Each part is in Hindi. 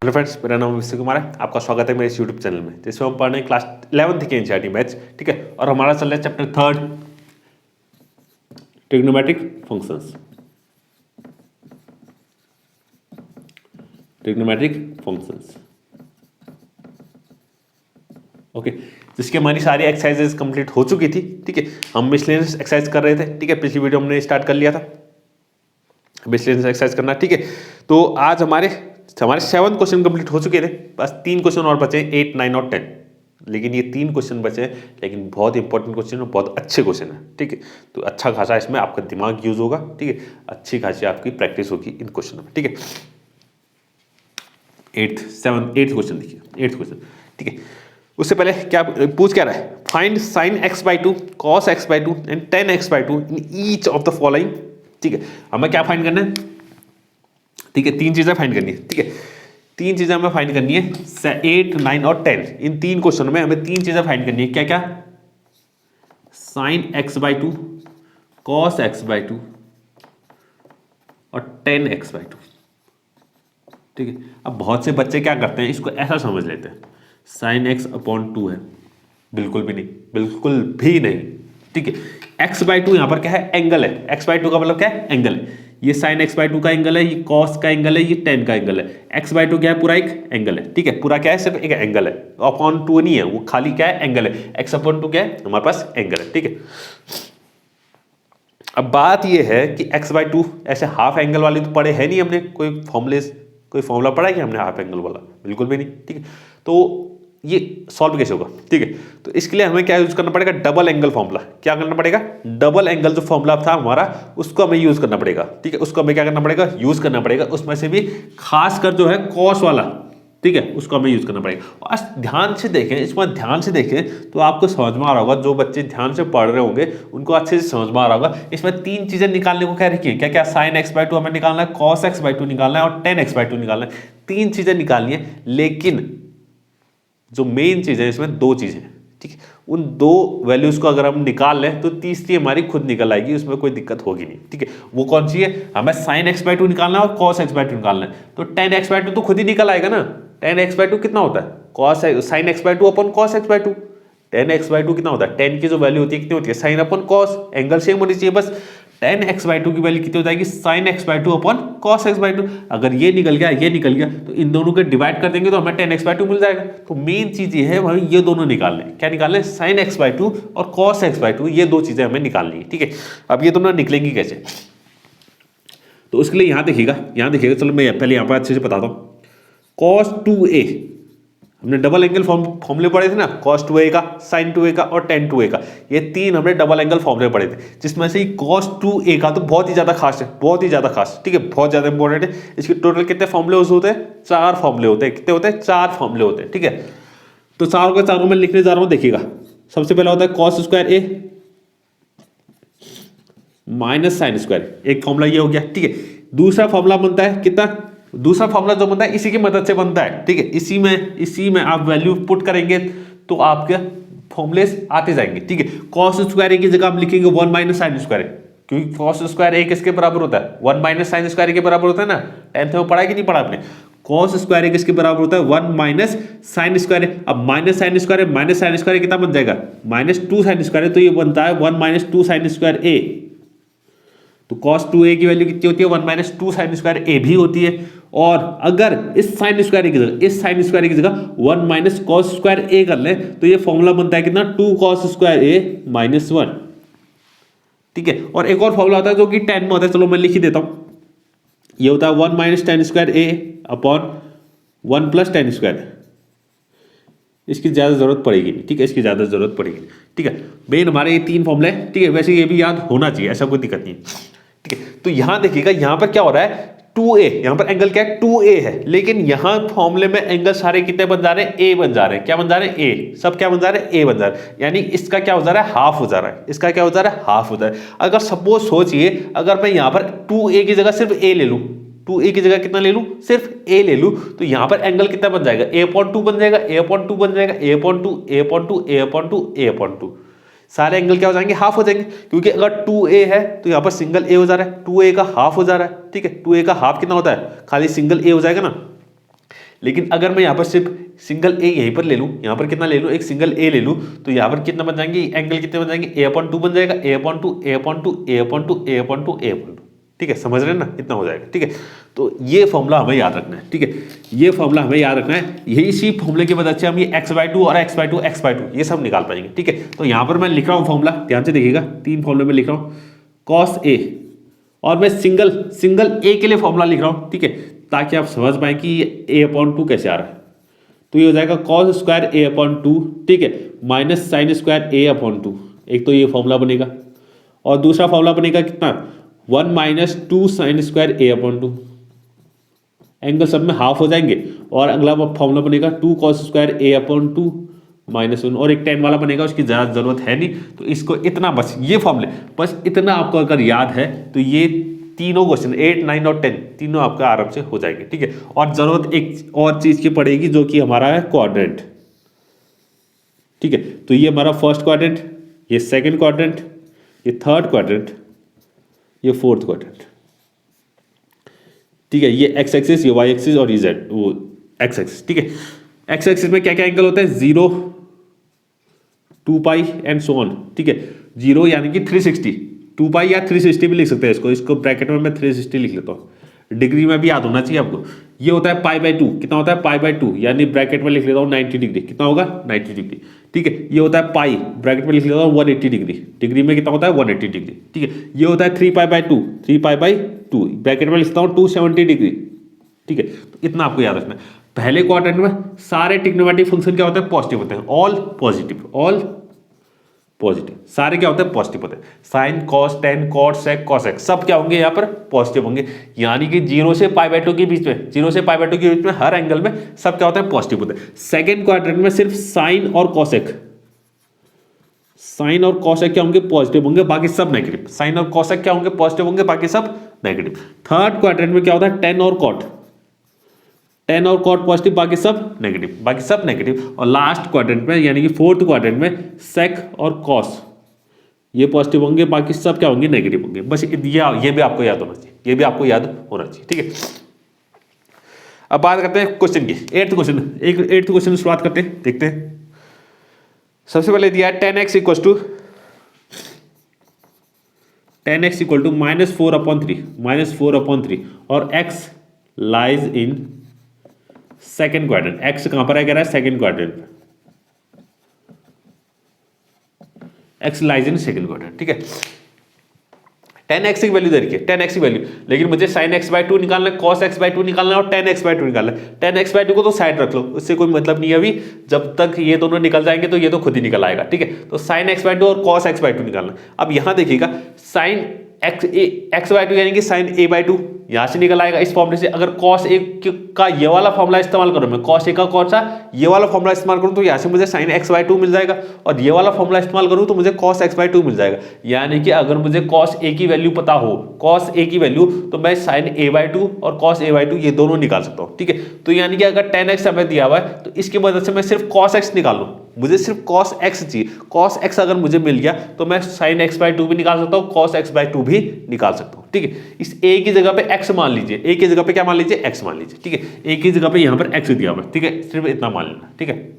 हेलो फ्रेंड्स, मेरा नाम विश्व कुमार है। आपका स्वागत है मेरे इस यूट्यूब चैनल में, जिसमें हम पढ़ रहे हैं क्लास 11th के एनसीईआरटी मैथ्स। ठीक है, और हमारा चल रहा है chapter 3 trigonometric functions. Trigonometric functions, okay, जिसकी हमारी सारी एक्सरसाइजेस कंप्लीट हो चुकी थी। ठीक है, हम मिसलेनियस एक्सरसाइज कर रहे थे। ठीक है, पिछली वीडियो हमने स्टार्ट कर लिया था मिसलेनियस एक्सरसाइज करना। ठीक है, तो आज हमारे 7 क्वेश्चन कंप्लीट हो चुके थे। बस 3 क्वेश्चन और बचे, 8, 9 और 10। लेकिन ये 3 क्वेश्चन बचे हैं, लेकिन बहुत इंपॉर्टेंट क्वेश्चन और बहुत अच्छे क्वेश्चन है। ठीक है, तो अच्छा खासा इसमें आपका दिमाग यूज होगा। ठीक है, अच्छी खासी आपकी प्रैक्टिस होगी इन क्वेश्चन में। ठीक है, 8th क्वेश्चन देखिए, 8th क्वेश्चन। ठीक है, उससे पहले क्या पूछ क्या रहा है? Find sign x/2, cos x/2 and tan x/2 in each of the following. ठीक है, हमें क्या फाइंड करना है? ठीक है, 3 चीजें फाइंड करनी है। ठीक है, 3 चीजें हमें फाइंड करनी है। 8, 9 और 10, इन 3 क्वेश्चन में हमें 3 चीजें फाइंड करनी है। क्या क्या? साइन x/2, cos x/2 और tan x/2। ठीक है, अब बहुत से बच्चे क्या करते हैं, इसको ऐसा समझ लेते हैं साइन x/2 है। बिल्कुल भी नहीं, बिल्कुल भी नहीं। ठीक है, x/2 यहां पर क्या है? एंगल है। x/2 का मतलब क्या है? एंगल है। ये साइन x/2 का एंगल है, ये cos का एंगल है, ये tan का एंगल है। x/2 क्या है? पूरा एक एंगल है। ठीक है, पूरा क्या है? सिर्फ एक एंगल है। अपॉन 2 नहीं है, वो खाली क्या है? एंगल है। x/2 क्या है? हमारे पास एंगल है। ठीक है, अब बात ये है कि x/2 ऐसे हाफ एंगल वाली तो पढ़े है नहीं हमने। कोई फॉर्मूला पढ़ा है कि हमने हाफ एंगल वाला? बिल्कुल भी नहीं। ठीक है, तो ये सॉल्व कैसे होगा? ठीक है, तो इसके लिए हमें क्या यूज करना पड़ेगा? Double angle formula. क्या करना पड़ेगा? डबल एंगल जो फॉर्मूला था हमारा, उसको हमें यूज करना पड़ेगा। ठीक है, उसको हमें क्या करना पड़ेगा? यूज करना पड़ेगा। उसमें से भी खासकर जो है कॉस वाला, ठीक है, उसको हमें यूज करना पड़ेगा। और ध्यान से देखें, इसमें ध्यान से देखें तो आपको समझ में आ रहा होगा। जो बच्चे ध्यान से पढ़ रहे होंगे उनको अच्छे से समझ में आ रहा होगा। इसमें 3 चीजें निकालने को कह रखी है। क्या क्या? साइन x/2 हमें निकालना है, cos x/2 निकालना है और tan x/2 निकालना है। 3 चीजें निकालनी है, लेकिन जो मेन चीज है इसमें 2 चीजें। ठीक है, उन 2 वैल्यूज को अगर हम निकाल लें तो तीसरी हमारी खुद निकल आएगी, उसमें कोई दिक्कत होगी नहीं। ठीक है, वो कौन सी है? हमें साइन x/2 निकालना है और cos x/2 निकालना है। तो tan x/2 तो खुद ही निकल आएगा ना। tan x/2 कितना होता है? sin x/2 upon cos x/2। tan x/2 कितना होता है? tan की जो वैल्यू होती है कितनी होती है? Sine upon cos। Angle same होनी चाहिए बस। tan x/2 की वैल्यू कितनी हो जाएगी? sin x/2 upon cos x/2। अगर ये निकल गया तो इन दोनों को डिवाइड कर देंगे तो हमें tan x/2 मिल जाएगा। तो मेन चीज ये है भाई, ये दोनों निकालने। क्या निकालने? sin x/2 और cos x/2, ये 2 चीजें हमें निकालनी है। ठीक है, अब ये दोनों निकलेंगी कैसे? तो उसके लिए यहां देखिएगा, चलो मैं पहले यहां पर अच्छे से बताता हूं। cos 2a, हमने डबल एंगल फॉर्मूले पढ़े थे ना, cos 2a का, sin 2a का और tan 2a का। ये 3 हमने डबल एंगल फॉर्मूले पढ़े थे, जिसमें से cos 2a का तो बहुत ही ज्यादा खास है, बहुत ही ज्यादा खास। ठीक है, बहुत ज्यादा इंपॉर्टेंट है। इसके टोटल कितने फॉर्मूले होते हैं? 4 फॉर्मूले होते हैं। कितने होते हैं? 4 फॉर्मूले होते हैं। ठीक है, तो चारों के चारों में लिखने जा रहा हूं। देखिएगा, सबसे पहला होता है cos square a minus sine square, एक फॉर्मूला ये हो गया। ठीक है, दूसरा फॉर्मूला बनता है कितना? दूसरा फॉर्मूला जो बनता है इसी की मदद से बनता है। ठीक है, इसी में आप वैल्यू पुट करेंगे तो आपके फॉर्मूले आते जाएंगे। ठीक है, cos स्क्वायर की जगह आप लिखेंगे 1 माइनस साइन स्क्वायर, क्योंकि cos स्क्वायर a किसके बराबर होता है? 1 माइनस साइन स्क्वायर के बराबर होता है ना। 10th में पढ़ा है कि नहीं पढ़ा आपने? cos स्क्वायर a किसके बराबर होता है? 1 माइनस साइन स्क्वायर। अब माइनस साइन स्क्वायर कितना बन जाएगा? -2 साइन स्क्वायर। तो ये बनता है 1 माइनस 2 साइन स्क्वायर a। तो cos 2a की वैल्यू कितनी होती है? 1 माइनस 2 साइन स्क्वायर a भी होती है। और अगर इस साइन स्क्वायर की जगह 1 माइनस cos स्क्वायर a कर ले तो ये फॉर्मूला बनता है कितना? 2 cos स्क्वायर a माइनस 1। ठीक है, और एक और फॉर्मूला होता है जो कि tan में होता है। चलो मैं लिख ही देता हूं। ये होता है 1 minus tan square a upon 1 plus tan square. इसकी ज्यादा जरूरत पड़ेगी नहीं। ठीक है, इसकी ज्यादा जरूरत पड़ेगी। ठीक है, मेन हमारे ये 3 फॉर्मूले। ठीक है, वैसे ये भी याद होना चाहिए, ऐसा कोई दिक्कत नहीं। ठीक है, तो यहां देखिएगा, यहां पर क्या हो रहा है? 2a, यहां पर एंगल क्या है? 2a है, लेकिन यहां फॉर्मूले में एंगल सारे कितने बन जा रहे हैं? a बन जा रहे हैं। क्या बन जा रहे हैं? a। सब क्या बन जा रहे हैं? a बन जा रहे हैं। यानी इसका क्या हो जा रहा है? हाफ हो जा रहा है। इसका क्या हो जा रहा है? हाफ हो जा रहा है। अगर सपोज सोचिए, अगर मैं यहां पर 2a की जगह सिर्फ a ले लूं, 2a की जगह कितना ले लूं? सिर्फ a ले लूं, तो यहां पर एंगल कितना बन जाएगा? a/2 बन जाएगा, a/2 बन जाएगा, a/2, a/2, a/2, a/2। सारे एंगल क्या हो जाएंगे? हाफ हो जाएंगे, क्योंकि अगर 2a है तो यहाँ पर सिंगल a हो जा रहा है, 2a का हाफ हो जा रहा है। ठीक है, 2a का हाफ कितना होता है? खाली सिंगल a हो जाएगा ना। लेकिन अगर मैं यहाँ पर सिर्फ सिंगल ए यहीं पर ले लूँ, यहाँ पर कितना ले लूँ, एक सिंगल ए ले लूँ, तो यहाँ पर कितना बन जाएंगे एंगल, कितने बन जाएंगे, A/2 बन जाएगा, A/2 A/2 A/2 A/2 A/2, ठीक है, समझ रहे हैं ना, इतना हो जाएगा, ठीक है। तो ये फॉर्मूला हमें याद रखना है, ठीक है, ये फॉर्मूला हमें याद रखना है, यही इसी फॉर्मूले की मदद से हम ये x/2 और x/2 ये सब निकाल पाएंगे, ठीक है। तो यहाँ पर मैं लिख रहा हूँ फॉर्मूला, ध्यान से देखिएगा, 3 फॉर्मूले में लिख रहा हूँ, cos A, और मैं सिंगल ए के लिए फॉर्मूला लिख रहा हूँ, ठीक है, ताकि आप समझ पाए कि ये A/2 कैसे आ रहा है। तो ये हो जाएगा cos स्क्वायर A/2, ठीक है, माइनस साइन स्क्वायर A/2, एक तो ये फॉर्मूला बनेगा, और दूसरा फॉर्मूला बनेगा कितना, 1 minus 2 sine square A/2, angle सब में हाफ हो जाएंगे, और अगला फॉर्मूला बनेगा 2 cos स्क्वायर A/2 माइनस 1, और एक 10 वाला बनेगा, उसकी ज़्यादा जरूरत है नहीं, तो इसको इतना बस ये फॉर्मूले बस इतना आपको अगर याद है तो ये तीनों क्वेश्चन 8, 9 और 10 तीनों आपका आराम से हो जाएंगे, ठीक है। और जरूरत एक और चीज की पड़ेगी जो कि हमारा है क्वाड्रेंट, ठीक है। तो ये हमारा फर्स्ट क्वाड्रेंट, ये सेकंड क्वाड्रेंट, ये थर्ड क्वाड्रेंट, ये फोर्थ क्वाड्रेंट, ठीक है। ये एक्स एक्सिस, ये वाई एक्सिस, और ये जेड वो एक्स एक्सिस, ठीक है। एक्स एक्सिस में क्या क्या एंगल होता है, 0, 2 पाई एंड सो ऑन, ठीक है। 0 यानी कि 360, 2 पाई या 360 भी लिख सकते हैं इसको ब्रैकेट में मैं 360 लिख लेता हूँ, डिग्री में भी याद होना चाहिए आपको। ये होता है π/2, कितना होता है π/2, यानी ब्रैकेट में लिख लेता हूँ 90 डिग्री, कितना होगा 90 डिग्री, ठीक है। ये होता है पाई, ब्रैकेट में लिख लेता हूँ 180 डिग्री, डिग्री में कितना होता है 180 डिग्री, ठीक है। ये होता है 3π/2, 3π/2, ब्रैकेट में लिखता हूँ 270 डिग्री, ठीक है। तो इतना आपको याद रखना है। पहले क्वाड्रेंट में सारे ट्रिग्नोमेट्रिक फंक्शन क्या होते हैं, पॉजिटिव होते हैं, ऑल पॉजिटिव, सारे क्या होते हैं पॉजिटिव होते हैं, sine cos tan cot sec cosec सब क्या होंगे यहाँ पर पॉजिटिव होंगे, यानी कि 0 से π/2 के बीच में, 0 से π/2 के बीच में हर एंगल में सब क्या होते हैं पॉजिटिव होते हैं। सेकंड क्वाड्रेंट में सिर्फ साइन और कॉसेक क्या होंगे पॉजिटिव होंगे, बाकी सब नेगेटिव, साइन और कॉसेक क्या होंगे पॉजिटिव होंगे, बाकी सब नेगेटिव। थर्ड क्वाड्रेंट में क्या होता है टेन और कॉट पॉजिटिव, बाकी सब नेगेटिव, और लास्ट क्वाड्रेंट में यानी कि फोर्थ क्वाड्रेंट में सेक और कॉस ये पॉजिटिव होंगे, बाकी सब क्या होंगे नेगेटिव होंगे। बस ये भी आपको याद होना चाहिए, ठीक है। अब बात करते हैं क्वेश्चन की, 8th क्वेश्चन शुरुआत करते हैं, देखते हैं। सबसे पहले दिया है 10x इक्वल टू -4/3 और x lies in second quadrant. X कहां पर है, कह रहा है सेकेंड क्वाड्रेंट में, x lies in second quadrant, ठीक है। 10x की वैल्यू दे रखी है, 10x की वैल्यू, लेकिन मुझे sin x/2 निकालना है, cos x/2 निकालना है और 10x/2 निकालना है। 10x/2 को तो साइड रख लो, उससे कोई मतलब नहीं है अभी, जब तक ये दोनों निकल जाएंगे तो ये तो खुद ही निकल आएगा, ठीक है। तो sin x/2 और cos x/2 निकालना। अब यहां देखिएगा sin x/2 यानी कि sin a/2 यहां से निकल आएगा इस फॉर्मूले से। अगर cos a का ये वाला फॉर्मूला इस्तेमाल करूं, मैं cos a का कौन सा ये वाला फॉर्मूला इस्तेमाल करूं तो यहां से मुझे sin x/2 मिल जाएगा, और ये वाला फॉर्मूला इस्तेमाल करूं तो मुझे cos x/2 मिल जाएगा। यानी कि अगर मुझे cos a की वैल्यू पता हो, cos a की वैल्यू, तो मैं sin a/2 और cos a/2 ये दोनों निकाल सकता हूं, ठीक है। तो यानी कि अगर 10x हमें दिया हुआ है तो इसकी मदद से मैं सिर्फ cos x निकाल लूं, मुझे सिर्फ cos x चाहिए। cos x अगर मुझे मिल गया तो मैं sin x/2 भी निकाल सकता हूँ, cos x/2 भी निकाल सकता हूँ, ठीक है। इस a की जगह पे x मान लीजिए, a की जगह पे क्या मान लीजिए x मान लीजिए, ठीक है। a की जगह पे यहाँ पर x दिया हुआ है, ठीक है, सिर्फ इतना मान लेना, ठीक है।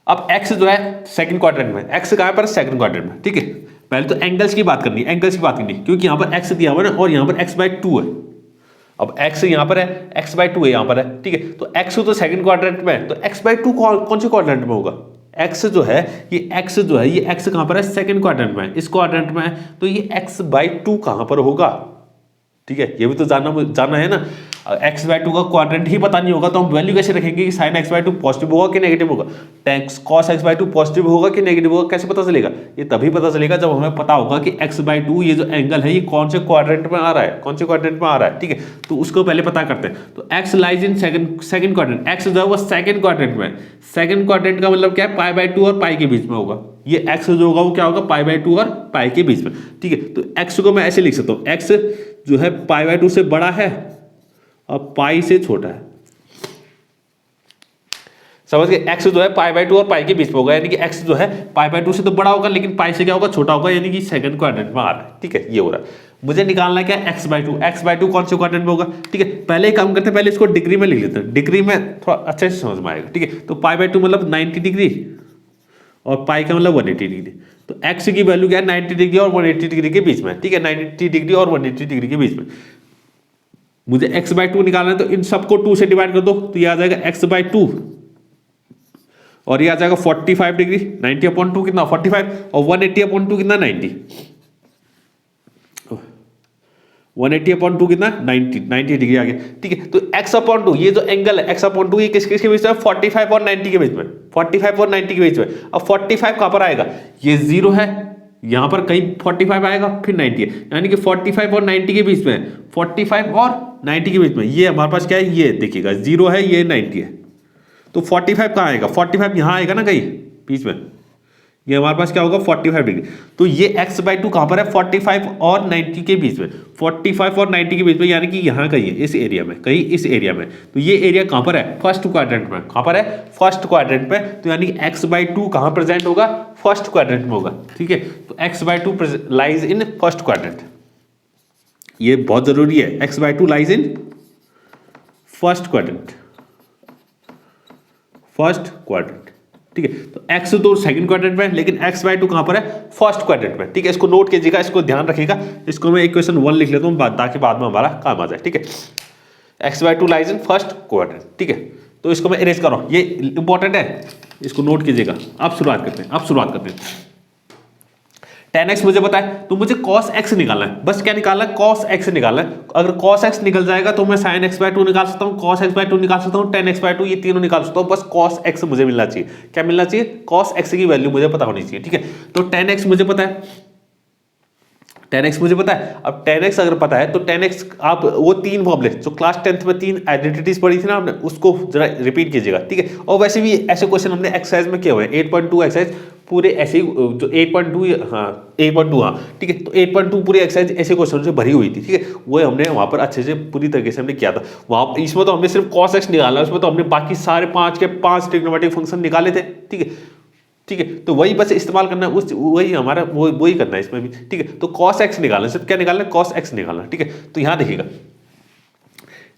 अब x जो है सेकंड क्वाड्रेंट में, x कहाँ पर सेकंड क्वाड्रेंट में, ठीक है। पहले तो एंगल्स की बात करनी है, क्योंकि यहाँ पर x दिया हुआ है ना, और यहाँ पर x/2 है। अब x यहाँ पर है, x/2 है यहाँ पर है, ठीक है। तो x तो सेकंड क्वाड्रेंट में है, तो x/2 कौन से क्वाड्रेंट में होगा, x जो है ये x कहाँ पर है सेकंड क्वाड्रेंट में, इस क्वाड्रेंट में है, तो ये x/2 कहाँ पर होगा, ठीक है। ये भी तो जानना है ना। x/2 का क्वाड्रेंट ही पता नहीं होगा तो हम वैल्यू कैसे रखेंगे कि sin x/2 पॉजिटिव होगा कि नेगेटिव होगा, cos x/2 पॉजिटिव होगा कि नेगेटिव होगा, कैसे पता चलेगा, ये तभी पता चलेगा जब हमें पता होगा कि x/2 ये जो एंगल है ये कौन से क्वाड्रेंट में आ रहा है, ठीक है। तो उसको पहले पता करते हैं। तो x lies in second quadrant, x जो है वो सेकंड क्वाड्रेंट में, सेकंड क्वाड्रेंट का मतलब क्या है, π/2 और पाई के बीच में होगा। ये x जो होगा वो क्या होगा, π/2 और पाई के बीच में, ठीक है। तो x को मैं ऐसे लिख सकता हूँ, x जो है π/2 से बड़ा है और पाई से छोटा है, समझ गए। x जो है π/2 और पाई के बीच में होगा, यानी कि x जो है π/2 से तो बड़ा होगा लेकिन पाई से क्या होगा छोटा होगा, यानी कि सेकंड क्वाड्रेंट में आ रहा है, ठीक है, ये हो रहा है। मुझे निकालना क्या है x/2। x/2 कौन से क्वाड्रेंट में होगा, ठीक है। पहले एक काम करते हैं, पहले इसको डिग्री में लिख लेते हैं, डिग्री में थोड़ा अच्छे से समझ में आएगा, ठीक है। तो π/2 मतलब 90 डिग्री और पाई का मतलब 180 डिग्री। तो x की वैल्यू क्या है 90 डिग्री और 180 डिग्री के बीच में, ठीक है। 90 डिग्री और 180 डिग्री के बीच में मुझे x/2 निकालना है, तो इन सबको 2 से डिवाइड कर दो, तो ये आ जाएगा x/2 और ये आ जाएगा 45 डिग्री। 90/2 कितना 45 और 180/2 कितना 90। 180/2 कितना 90 डिग्री आ गया, ठीक है। तो x/2 ये जो एंगल है x/2 ये किस किसके बीच में 45 और 90 के बीच में, 45 और 90 के बीच में। अब 45 कहां पर आएगा, ये 0 है, यहां पर कहीं 45 आएगा फिर 90 है, यानी कि 45 और 90 के बीच में, 45 और 90 के बीच में ये हमारे पास क्या है, ये देखिएगा 0 है, ये 90 है। तो 45 कहाँ आएगा, 45 यहाँ आएगा ना कहीं बीच में, ये हमारे पास क्या होगा 45 डिग्री। तो ये x/2 कहाँ पर है 45 और 90 के बीच में, 45 और 90 के बीच में, यानी कि यहाँ कहीं है, इस एरिया में, कहीं इस एरिया में। तो ये एरिया कहाँ पर है, फर्स्ट क्वाड्रेंट में। कहाँ पर है, फर्स्ट क्वाड्रेंट में। तो यानी कि x/2 कहाँ प्रेजेंट होगा, फर्स्ट क्वाड्रेंट में होगा, ठीक है। तो x/2 lies in first quadrant, ये बहुत जरूरी है, x/2 lies in first quadrant, first quadrant, ठीक है। तो x तो सेकंड क्वाड्रेंट में, लेकिन x/2 कहां पर है, फर्स्ट क्वाड्रेंट में, ठीक है। इसको नोट कीजिएगा, इसको ध्यान रखिएगा। इसको मैं इक्वेशन 1 लिख लेता हूं ताकि बाद में हमारा काम आ जाए, ठीक है। x/2 lies in first quadrant, ठीक है। तो इसको मैं इरेज कर रहा हूं, ये इंपॉर्टेंट है, इसको नोट कीजिएगा। अब शुरुआत करते हैं, tan x मुझे पता है, तो मुझे cos x निकालना है, बस क्या निकालना है, cos x निकालना है। अगर cos x निकल जाएगा तो मैं sin x/2 निकाल सकता हूँ, cos x/2 निकाल सकता हूँ, tan x/2 ये तीनों निकाल सकता हूँ। बस cos x मुझे मिलना चाहिए, क्या मिलना चाहिए, cos x की वैल्यू मुझे पता होनी चाहिए, ठीक है। तो tan x मुझे पता है, tan x मुझे पता है। अब tan x अगर पता है तो tan x आप वो तीन फॉर्मूले जो क्लास 10th में 3 आइडेंटिटीज पढ़ी थी ना आपने, उसको जरा रिपीट कीजिएगा, ठीक है। और वैसे भी ऐसे क्वेश्चन हमने एक्सरसाइज में किए हुए हैं, 8.2 एक्सरसाइज पूरे ऐसे ही, जो 8.2 हाँ ठीक है। तो 8.2 पूरी एक्सरसाइज ऐसे क्वेश्चन से भरी हुई थी, ठीक है। वो हमने वहाँ पर अच्छे से पूरी तरीके से हमने किया था। वहाँ इसमें तो हमने सिर्फ cos x निकाला, उसमें तो हमने बाकी सारे 5 के 5 ट्रिग्नोमेट्रिक फंक्शन निकाले थे, ठीक है, ठीक है। तो वही बस इस्तेमाल करना है, उस वही हमारा वही करना है इसमें भी, ठीक है। तो cos x निकालना, सिर्फ क्या निकालना है, cos x निकालना, ठीक है। तो यहाँ देखिएगा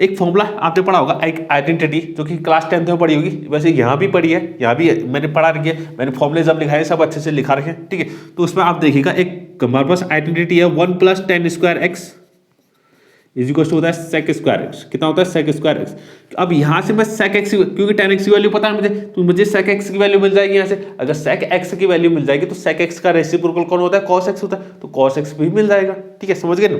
एक फॉर्मूला आपने पढ़ा होगा, एक आइडेंटिटी जो कि क्लास 10th में पढ़ी होगी, वैसे यहाँ भी पढ़ी है, यहाँ भी मैंने पढ़ा रखी है, मैंने फॉर्मूले जब लिखा है सब अच्छे से लिखा रखे, ठीक है। तो उसमें आप देखिएगा एक हमारे पास आइडेंटिटी है 1 + tan² x is equal to होता है sec² x, कितना होता है sec² x। अब यहाँ से मैं sec x, क्योंकि tan x की वैल्यू पता है मुझे, तो मुझे sec x की वैल्यू मिल जाएगी यहाँ से। अगर sec x की वैल्यू मिल जाएगी तो sec x का रेसिप्रोकल कौन होता है, cos x होता है, तो cos x भी मिल जाएगा, ठीक है, समझ गए ना।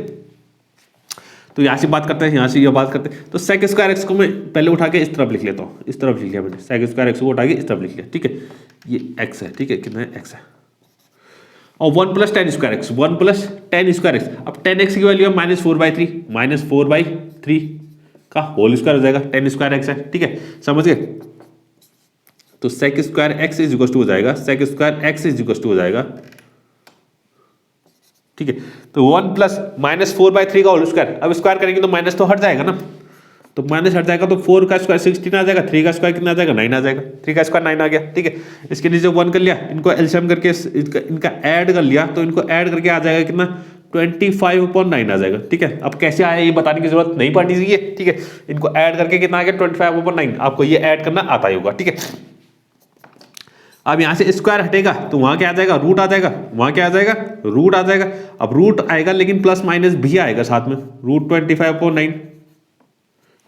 तो यहाँ से बात करते हैं, यहाँ से ये बात करते हैं। तो sec² x को मैं पहले उठा के इस तरफ लिख लेता हूँ, इस तरफ लिख लिया मैंने, sec² x को उठा के इस तरफ लिख लिया, ठीक है। ये x है, ठीक है, कितना है x है, और 1 + tan² x, 1 + tan² x। अब tan x की वैल्यू है -4/3, -4/3 का होल स्क्वायर हो जाएगा, tan² x है, ठीक है, समझ गए। तो sec² x is equal to हो जाएगा, sec² x is equal to हो जाएगा, ठीक है। तो 1 + -4/3 का होल स्क्वायर, अब स्क्वायर करेंगे तो माइनस तो हट जाएगा ना, तो माइनस हट जाएगा तो 4 का स्क्वायर 16 आ जाएगा, 3 का स्क्वायर कितना आ जाएगा 9 आ जाएगा, 3 का स्क्वायर 9 आ गया, ठीक है। इसके नीचे 1 कर लिया, इनको एलसीएम करके इनका ऐड कर लिया, तो इनको ऐड करके आ जाएगा कितना 25/9 आ जाएगा, ठीक है। अब कैसे आया ये बताने की जरूरत नहीं पड़नी चाहिए, ठीक है। इनको ऐड करके कितना आ गया 25/9, आपको ये ऐड करना आता ही होगा, ठीक है। अब यहाँ से स्क्वायर हटेगा तो वहाँ क्या आ जाएगा, रूट आ जाएगा, वहाँ क्या आ जाएगा, रूट आ जाएगा। अब रूट आएगा लेकिन प्लस माइनस भी आएगा साथ में, रूट 25/9,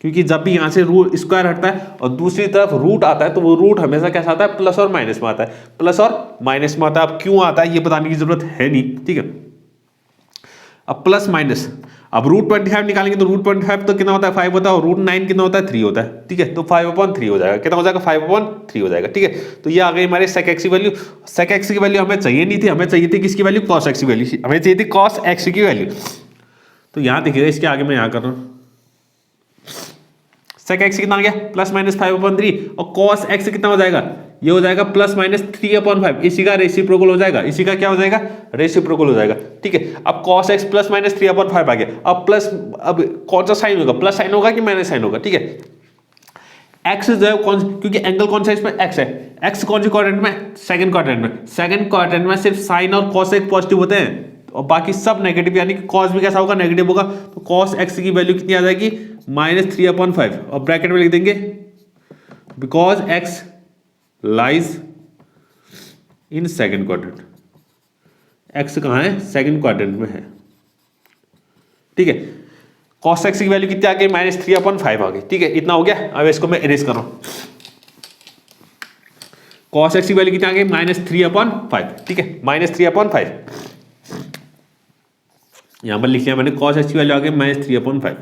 क्योंकि जब भी यहाँ से रूट स्क्वायर हटता है और दूसरी तरफ रूट आता है तो वो रूट हमेशा कैसा आता है, प्लस और माइनस में आता है, प्लस और माइनस में आता है। अब क्यों आता है ये बताने की जरूरत है नहीं, ठीक है। अब प्लस माइनस, अब रूट 25 निकालेंगे तो रूट 25 तो कितना होता है 5 होता है, और रूट 9 कितना होता है 3 होता है, ठीक है। तो 5/3 हो जाएगा, कितना हो जाएगा 5/3 हो जाएगा, ठीक है। तो ये आ गई हमारे sec x की वैल्यू। sec x की वैल्यू हमें चाहिए नहीं थी, हमें चाहिए थी किसकी वैल्यू, cos x की वैल्यू, हमें चाहिए थी cos x की वैल्यू। तो यहाँ देखिएगा, इसके आगे मैं यहाँ कर रहा हूँ, sec x कितना आ गया +-5/3, और cos x कितना हो जाएगा, ये हो जाएगा +-3/5, इसी का रेसिप्रोकल हो जाएगा, इसी का क्या हो जाएगा, रेसिप्रोकल हो जाएगा, ठीक है। अब cos x +-3/5 आ गया। अब प्लस, अब कौन सा साइन होगा, प्लस साइन होगा कि माइनस साइन होगा, ठीक है। x जो है कौन, क्योंकि एंगल कौन सा इसमें x है, x कौन से क्वाड्रेंट में, सेकंड क्वाड्रेंट में, सेकंड क्वाड्रेंट में सिर्फ साइन और cos x पॉजिटिव होते हैं, और बाकी सब नेगेटिव, यानी कि कॉस भी कैसा होगा, नेगेटिव होगा। तो कॉस एक्स की वैल्यू कितनी आ जाएगी, -3/5, और ब्रैकेट में लिख देंगे because x lies in second quadrant. X कहाँ है, सेकंड क्वाड्रेंट में है, ठीक है। कॉस एक्स की वैल्यू कितनी आ गई, -3/5 आ गई, ठीक है। इतना हो गया। अब इसको मैं इरेज कर रहा हूं। कॉस एक्स की वैल्यू कितनी आ गई, -3/5, ठीक है, -3/5 यहां पर लिख लिया मैंने। कॉस एक्स की वैल्यू आ गई -3/5।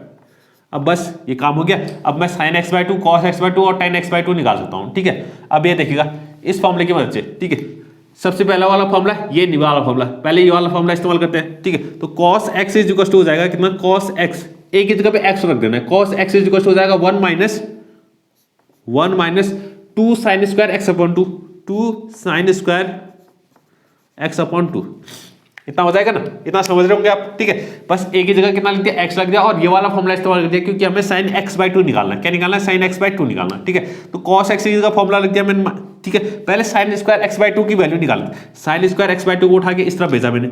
अब बस ये काम हो गया। अब मैं sin x/2, cos x/2 और tan x/2 निकाल सकता हूं, ठीक है। अब ये देखिएगा इस फॉर्मूले की मदद से, ठीक है। सबसे पहला वाला फॉर्मूला, ये वाला फॉर्मूला, पहले ये वाला फॉर्मूला इस्तेमाल करते हैं, ठीक है। तो cos x is equal to हो जाएगा कितना, cos x, एक की जगह पे x रख देना है। cos x is equal to हो जाएगा 1 minus 2 sin square x/2, 2 sin square x/2, इतना हो जाएगा ना। इतना समझ रहे होंगे आप, ठीक है। बस एक ही जगह कितना लिख दिया, x लग दिया, और ये वाला फॉर्मूला इस्तेमाल कर दिया क्योंकि हमें sin x/2 निकालना है। क्या निकालना है, sin x/2 निकालना है, ठीक है। तो cos x का फॉर्मूला लिख दिया मैंने, ठीक है। पहले sin स्क्वायर x/2 की वैल्यू निकालना है। sin स्क्वायर x/2 को उठा के इस तरफ भेजा मैंने,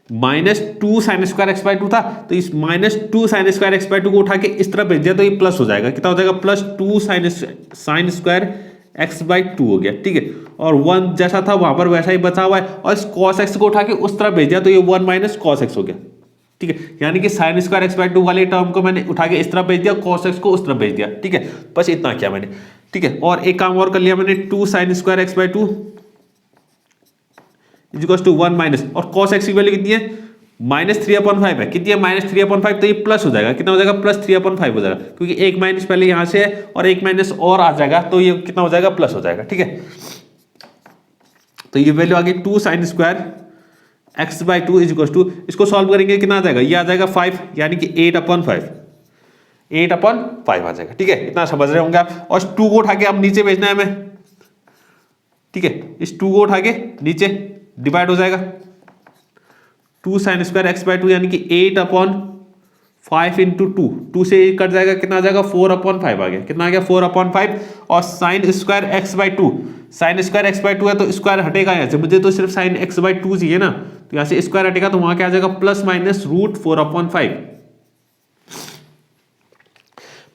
-2 sin स्क्वायर x/2 था, तो इस -2 sin स्क्वायर x/2 को उठा के इस तरफ भेज दिया, तो ये प्लस हो जाएगा। कितना हो जाएगा, +2 sin स्क्वायर x/2 हो गया, ठीक है। और 1 जैसा था वहां पर वैसा ही बचा हुआ है, और इस cos x को उठा के उस तरफ भेज दिया, तो ये 1 माइनस cos x हो गया, ठीक है। यानी कि sin स्क्वायर x/2 वाले टर्म को मैंने उठा के इस तरफ भेज दिया, cos x को उस तरफ भेज दिया, ठीक है। बस इतना किया मैंने, ठीक है। और एक काम और कर लिया मैंने, 2 sin square x/2 equal to 1 minus, और cos x की वैल्यू कितनी है, -3/5 है। कितनी है, -3/5, तो ये प्लस हो जाएगा। कितना हो जाएगा, +3/5 हो जाएगा, क्योंकि एक माइनस पहले यहां से है और एक माइनस और आ जाएगा, तो ये कितना हो जाएगा, प्लस हो जाएगा, ठीक है। तो ये वैल्यू आ गई 2 sin square x/2 is equal to, इसको सॉल्व करेंगे कितना आ जाएगा, ये आ जाएगा 5, यानी कि 8/5 आ जाएगा, ठीक है। इतना समझ रहे होंगे आप। और 2 को उठा के अब नीचे भेजना है हमें, ठीक है। इस 2 को उठा के नीचे डिवाइड हो जाएगा, 2 sin स्क्वायर x/2 यानी कि 8/5 इंटू 2 से कट जाएगा, कितना आ जाएगा, 4/5 आ गया। कितना आ गया, 4/5। और sin स्क्वायर x/2 है, तो स्क्वायर हटेगा यहाँ से, मुझे तो सिर्फ sin x/2 चाहिए ना, तो यहाँ से स्क्वायर हटेगा, तो वहां क्या आ जाएगा, +-√4/5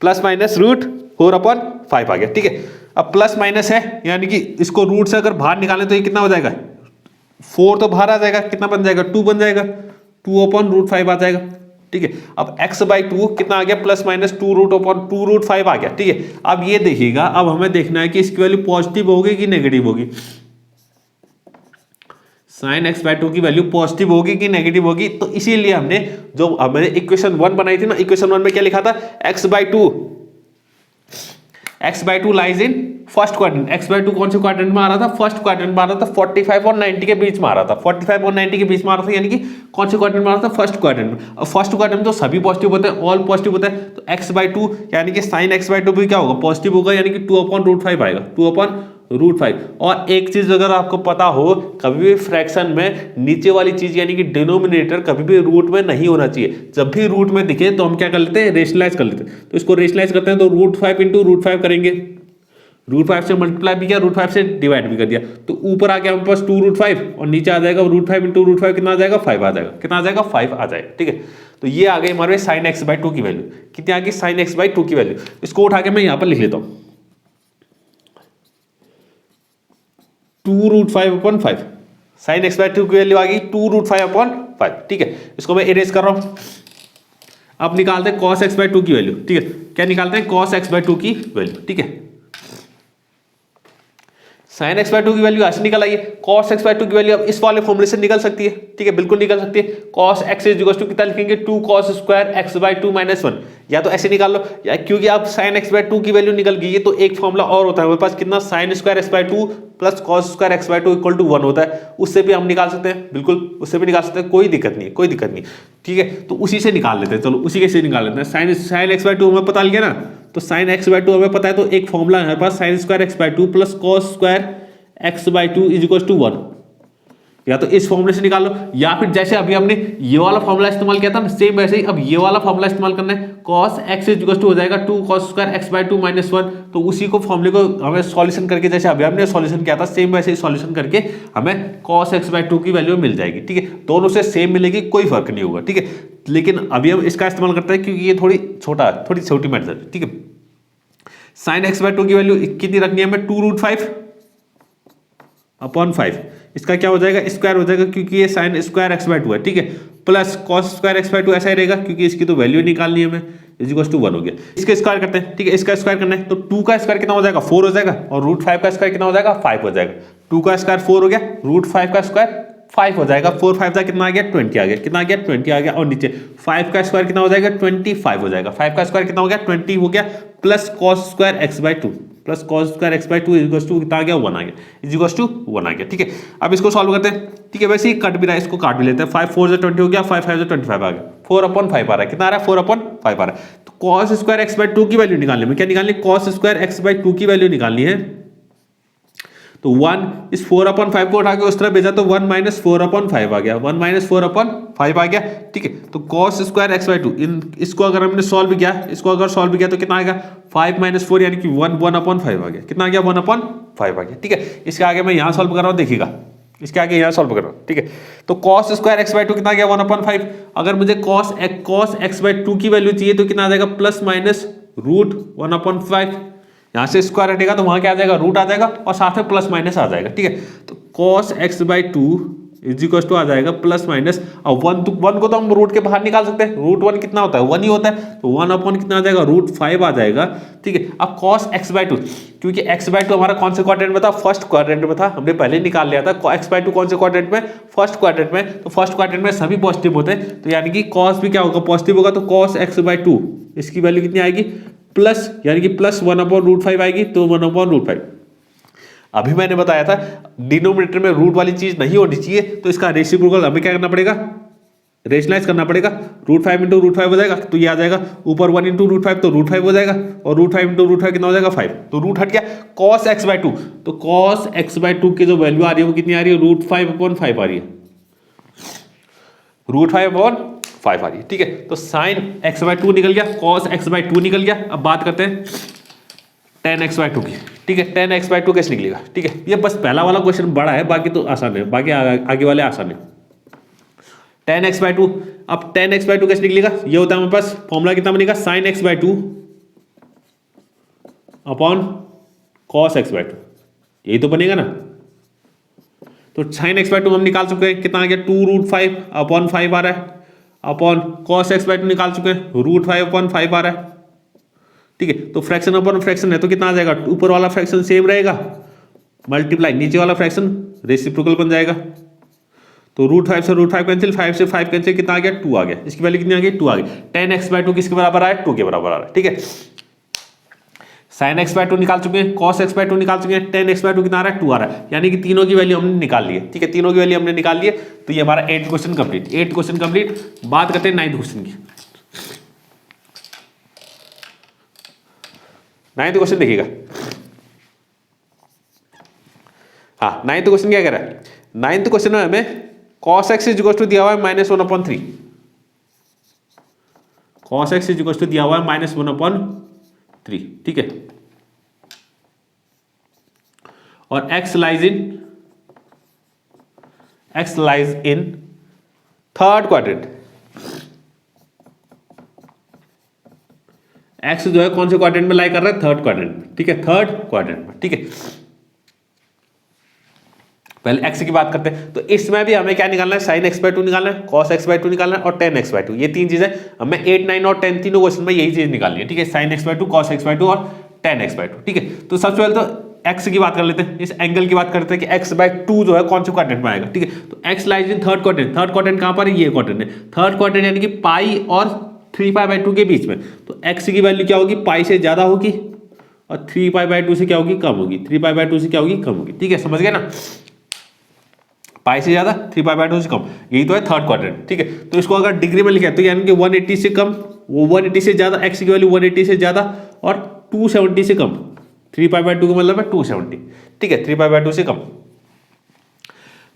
+-√4/5 आ गया, ठीक है। अब प्लस माइनस है, यानी कि इसको रूट से अगर बाहर निकालें तो ये कितना हो जाएगा, 4 तो बाहर आ जाएगा, कितना बन जाएगा, 2 बन जाएगा, 2/√5 आ जाएगा, ठीक है। अब x/2 कितना आ गया, +-2√5 आ गया, ठीक है। अब ये देखिएगा, अब हमें देखना है कि इसकी वैल्यू पॉजिटिव होगी कि नेगेटिव होगी। sin x/2 की वैल्यू पॉजिटिव होगी कि नेगेटिव होगी, तो इसीलिए हमने जो मैंने इक्वेशन 1 बनाई थी ना, इक्वेशन 1 में क्या लिखा था, x/2 lies in first quadrant. x/2 कौन से क्वाड्रेंट में आ रहा था, फर्स्ट क्वाड्रेंट में आ रहा था, 45 और 90 के बीच में आ रहा था, 45 और 90 के बीच में आ रहा था, यानी कि कौन से क्वाड्रेंट में आ रहा था, फर्स्ट क्वाड्रेंट में। और फर्स्ट क्वाड्रेंट में तो सभी पॉजिटिव होते हैं, ऑल पॉजिटिव होता है, तो x/2 यानी कि sin x/2 भी क्या होगा, पॉजिटिव होगा, यानी कि 2/√5 आएगा, 2/√5। और एक चीज अगर आपको पता हो, कभी भी फ्रैक्शन में नीचे वाली चीज यानी कि डिनोमिनेटर कभी भी रूट में नहीं होना चाहिए। जब भी रूट में दिखे तो हम क्या कर लेते हैं, रेशनलाइज कर लेते हैं। तो इसको रेशनलाइज करते हैं, तो √5 इंटू √5 करेंगे, √5 से मल्टीप्लाई भी किया, √5 से डिवाइड भी कर दिया, तो ऊपर आ गया हमारे पास 2√5 और नीचे आ जाएगा √5 इंटू √5 कितना आ जाएगा, 5 आ जाएगा। कितना आ जाएगा, 5 आ जाएगा, ठीक है। तो ये आ गई हमारे sin x/2 की वैल्यू। कितनी आ गई, sin x/2 की वैल्यू। इसको उठा के मैं यहां पर लिख लेता हूं, 2√5/5 sin x/2 की वैल्यू आ गई 2√5/5, ठीक है। इसको मैं इरेज कर रहा हूं। अब निकालते हैं cos x/2 की वैल्यू, ठीक है। क्या निकालते हैं, cos x/2 की वैल्यू, ठीक है। sin x/2 की वैल्यू ऐसे निकल आई है, cos x/2 की वैल्यू अब इस वाले फॉर्मूले से निकल सकती है, ठीक है, बिल्कुल निकल सकती है। cos x is equal to कितना लिखेंगे, 2 cos स्क्वायर x/2 - 1, या तो ऐसे निकाल लो, या क्योंकि अब sin x/2 की वैल्यू निकल गई है, तो एक फॉर्मूला और होता है हमारे पास, कितना, sin square x/2 plus cos square x/2 equal to 1 होता है। उससे भी हम निकाल सकते हैं, बिल्कुल उससे भी निकाल सकते हैं, कोई दिक्कत नहीं है, कोई दिक्कत नहीं, ठीक है। तो उसी से निकाल लेते हैं, चलो उसी के से निकाल लेते हैं। sin x/2 हमें पता लिया ना, तो sin x/2 हमें पता है, तो एक फॉर्मूला है हमारे पास, sin square x/2 plus cos square x/2 is equal to 1, या तो इस फॉर्मूले से निकाल लो, या फिर जैसे अभी हमने ये वाला फॉर्मूला इस्तेमाल किया था ना, सेम वैसे ही अब ये वाला फॉर्मूला इस्तेमाल करना है। cos x हो जाएगा 2 cos square x by 2 minus 1। तो उसी को फॉर्मूले को हमें सॉल्यूशन करके, जैसे अभी हमने सॉल्यूशन किया था सेम वैसे ही सॉल्यूशन करके हमें cos x बाई 2 की वैल्यू मिल जाएगी। ठीक है, दोनों से सेम मिलेगी, कोई फर्क नहीं होगा। ठीक है, लेकिन अभी हम इसका इस्तेमाल करते हैं क्योंकि ये थोड़ी छोटी मेथड। ठीक है, साइन एक्स बाई 2 की वैल्यू कितनी रखनी है हमें, 2√5 अपॉन 5। इसका क्या हो जाएगा, स्क्वायर हो जाएगा क्योंकि ये साइन स्क्वायर एक्स बाई 2 है। ठीक है, plus cos square x by 2 ऐसा ही रहेगा क्योंकि इसकी तो वैल्यू निकालनी है हमें, इज इक्वल टू 1 हो गया। इसका स्क्वायर करते हैं। ठीक है, इसका स्क्वायर करना है तो 2 का स्क्वायर कितना हो जाएगा, 4 हो जाएगा, और √5 का स्क्वायर कितना हो जाएगा, 5 हो जाएगा। 2 का स्क्वायर 4 हो गया, √5 का स्क्वायर 5 हो जाएगा, 4 5 का कितना आ गया, 20 आ गया। कितना आ गया, 20 आ गया। और नीचे 5 का स्क्वायर कितना हो जाएगा, 25 हो जाएगा। 5 का स्क्वायर कितना हो गया, 20 हो गया, plus cos square x by 2 plus cos square x by 2 is to कितना आ गया, 1 आ गया, इज इक्वल टू 1 आ गया। ठीक है, अब इसको सॉल्व करते हैं। ठीक है, वैसे ही कट भी रहा है, इसको काट भी लेते हैं। 5 4 से 20 हो गया, 5 5 से 25 आ गया, 4/5 आ रहा है। कितना आ रहा है, 4/5 आ रहा है। तो कॉस स्क्वायर एक्स बाई 2 की वैल्यू निकालनी है, क्या निकालनी है, कॉस स्क्वायर एक्स बाई 2 की वैल्यू निकालनी है। तो 1 इस 4/5 को उठा के उस तरफ भेजा तो 1 माइनस 4/5 आ गया, 1 माइनस 4/5 आ गया। ठीक है, तो कॉस स्क्वायर एक्स बाई 2 इसको अगर हमने सॉल्व किया, इसको अगर सॉल्व किया तो कितना आएगा, 5 माइनस 4 यानी कि 1/5 आ गया। कितना आ गया, 1/5 आ गया। ठीक है, इसके आगे मैं यहाँ सॉल्व कर रहा हूँ, देखिएगा इसके आगे यहाँ सॉल्व कर रहा हूँ। ठीक है, तो कॉस स्क्वायर एक्स बाई 2 कितना आ गया, 1/5। अगर मुझे कॉस एक्स बाई 2 की वैल्यू चाहिए तो कितना आ जाएगा, प्लस माइनस √1/5। यहाँ से स्क्वायर हटेगा तो वहां क्या आ जाएगा, रूट आ जाएगा, और साथ में प्लस माइनस आ जाएगा। ठीक है, तो cos x by 2 is equal to आ जाएगा प्लस माइनस, और 1 को तो हम रूट के बाहर निकाल सकते हैं, √1 कितना होता है, 1 ही होता है, तो 1 कितना आ जाएगा, √5 आ जाएगा। ठीक है, अब cos x बाई 2, क्योंकि x बाई 2 हमारा कौन से क्वाड्रेंट में था, फर्स्ट क्वाड्रेंट में था, हमने पहले ही निकाल लिया था। x बाई 2 कौन से क्वाड्रेंट में, फर्स्ट क्वाड्रेंट में, तो फर्स्ट क्वाड्रेंट में सभी पॉजिटिव होते हैं, तो यानी कि cos भी क्या होगा, पॉजिटिव होगा। तो cos x बाई 2 इसकी वैल्यू कितनी आएगी, प्लस, यानी कि प्लस 1/√5 आएगी, तो 1/√5। अभी मैंने बताया था डिनोमिनेटर में रूट वाली चीज नहीं होनी चाहिए, तो इसका रेसिप्रोकल हमें क्या करना पड़ेगा, रेशनलाइज करना पड़ेगा। √5 इंटू √5 हो जाएगा, तो ये आ जाएगा ऊपर 1 इंटू √5, तो √5 हो जाएगा, और √5 इंटू √5 कितना हो जाएगा, 5, तो रूट हट गया। cos x बाई 2, तो cos x बाई 2 की जो वैल्यू आ रही है वो कितनी आ रही है, √5/5 आ रही है, √5/5 आ रही है। ठीक है, तो साइन x बाई 2 निकल गया, cos x बाई 2 निकल गया। अब बात करते हैं tan x बाई 2 की। ठीक है, tan x बाई 2 कैसे निकलेगा। ठीक है, ये बस पहला वाला क्वेश्चन बड़ा है, बाकी तो आसान है, बाकी आगे वाले आसान है। tan x बाई 2, अब tan x बाई 2 कैसे निकलेगा, ये होता है हमारे पास फॉर्मूला, कितना बनेगा, sin x by 2 upon cos x by 2, यही तो बनेगा ना। तो sin x बाई 2 हम निकाल चुके हैं, कितना आ गया, 2√5/5 आ रहा है, अपॉन cos x बाई 2 निकाल चुके हैं, √5/5 आ रहा है। ठीक है, तो फ्रैक्शन अपॉन फ्रैक्शन है, तो कितना आ जाएगा, ऊपर वाला फ्रैक्शन सेम रहेगा, मल्टीप्लाई नीचे वाला फ्रैक्शन रेसिप्रोकल बन जाएगा। तो √5 से √5 कैंसिल, 5 से 5 कैंसिल, कितना आ गया, 2 आ गया। इसकी वैल्यू कितनी आ गई, 2 आ गई। tan x बाई 2 किसके बराबर आ रहा है, 2 के बराबर आ रहा है। ठीक है, sin x बाई 2 निकाल चुके हैं, cos x बाई 2 निकाल चुके हैं, tan x बाई 2 कितना आ रहा है, 2 आ रहा है, यानी कि तीनों की वैल्यू हमने निकाल ली है। ठीक है, तीनों की वैल्यू हमने निकाल ली है, तो ये हमारा 8th question complete. 8th question complete. बात करते हैं 9th क्वेश्चन की। 9th क्वेश्चन देखिएगा। हाँ, 9th क्वेश्चन क्या कह रहा है, 9th क्वेश्चन में हमें cos x is equal to दिया हुआ है -1/3, cos x is equal to दिया हुआ है -1/3। ठीक है, और x lies in third quadrant. x जो है कौन से क्वाड्रेंट में लाई कर रहा है, थर्ड क्वाड्रेंट में। ठीक है, थर्ड क्वाड्रेंट में। ठीक है, पहले x की बात करते हैं, तो इसमें भी हमें क्या निकालना है, sin x बाई 2 निकालना है, cos x बाई 2 निकालना है, और tan x बाई 2, ये तीन चीजें हमें 8 9 और 10 तीनों क्वेश्चन में यही चीज निकालनी है। ठीक है, sin x by 2, cos x by 2 और tan x बाई 2। ठीक है, तो सबसे पहले तो x की बात कर लेते हैं, इस एंगल की बात करते हैं कि x बाई 2 जो है कौन से क्वाड्रेंट में आएगा। ठीक है, तो x lies in third quadrant. Third quadrant कहां पर है, ये क्वाड्रेंट है। थर्ड क्वाड्रेंट यानी कि पाई और 3π/2 के बीच में, तो x की वैल्यू क्या होगी, पाई से ज्यादा होगी, और 3π/2 से क्या होगी, कम होगी, 3π/2 से क्या होगी, कम होगी। ठीक है, समझ गए ना, पाई से ज्यादा, 3π/2 से कम, यही तो है थर्ड क्वाड्रेंट। ठीक है, तो इसको अगर डिग्री में लिखा तो यानी कि 180 से कम, वो 180 से ज्यादा, x की वैल्यू 180 से ज्यादा, और 270 से कम। 3π/2 का मतलब है 270। ठीक है, 3π/2 से कम।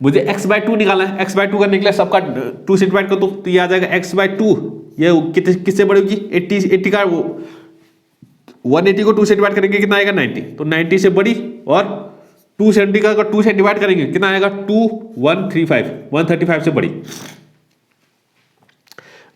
मुझे एक्स बाय टू निकालना है। एक्स बाय टू करने के लिए सबका टू से डिवाइड कर दो तो ये आ जाएगा एक्स बाय टू। ये किससे बड़ी होगी? 80 का वो 180 को 2 से डिवाइड करेंगे कितना आएगा? 90। तो 90 से बड़ी, और 270 का अगर 2 से डिवाइड करेंगे कितना आएगा? 135 से बड़ी।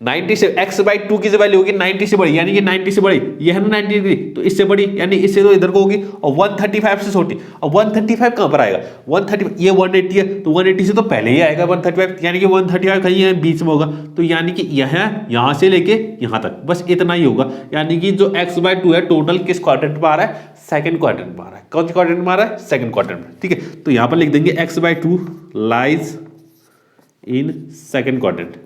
90 से एक्स बाई टू की जो वैल्यू होगी 90 से बड़ी, यानी कि 90 से बड़ी ये है ना 90 डिग्री, तो इससे बड़ी यानी इससे तो इधर को होगी, और 135 से छोटी। और 135 कहाँ पर आएगा? 130, ये 180 है तो 180 से तो पहले ही आएगा 135, यानी कि 135 कहीं है बीच में होगा। तो यानी कि यहाँ से लेके यहाँ तक बस इतना ही होगा। यानी कि जो एक्स बाई टू है टोटल किस क्वाड्रेंट में आ रहा है? सेकंड क्वाड्रेंट में आ रहा है। कौन सी क्वाड्रेंट में आ रहा है? सेकंड क्वाड्रेंट में। ठीक है, तो यहाँ पर लिख देंगे x by to lies in second quadrant.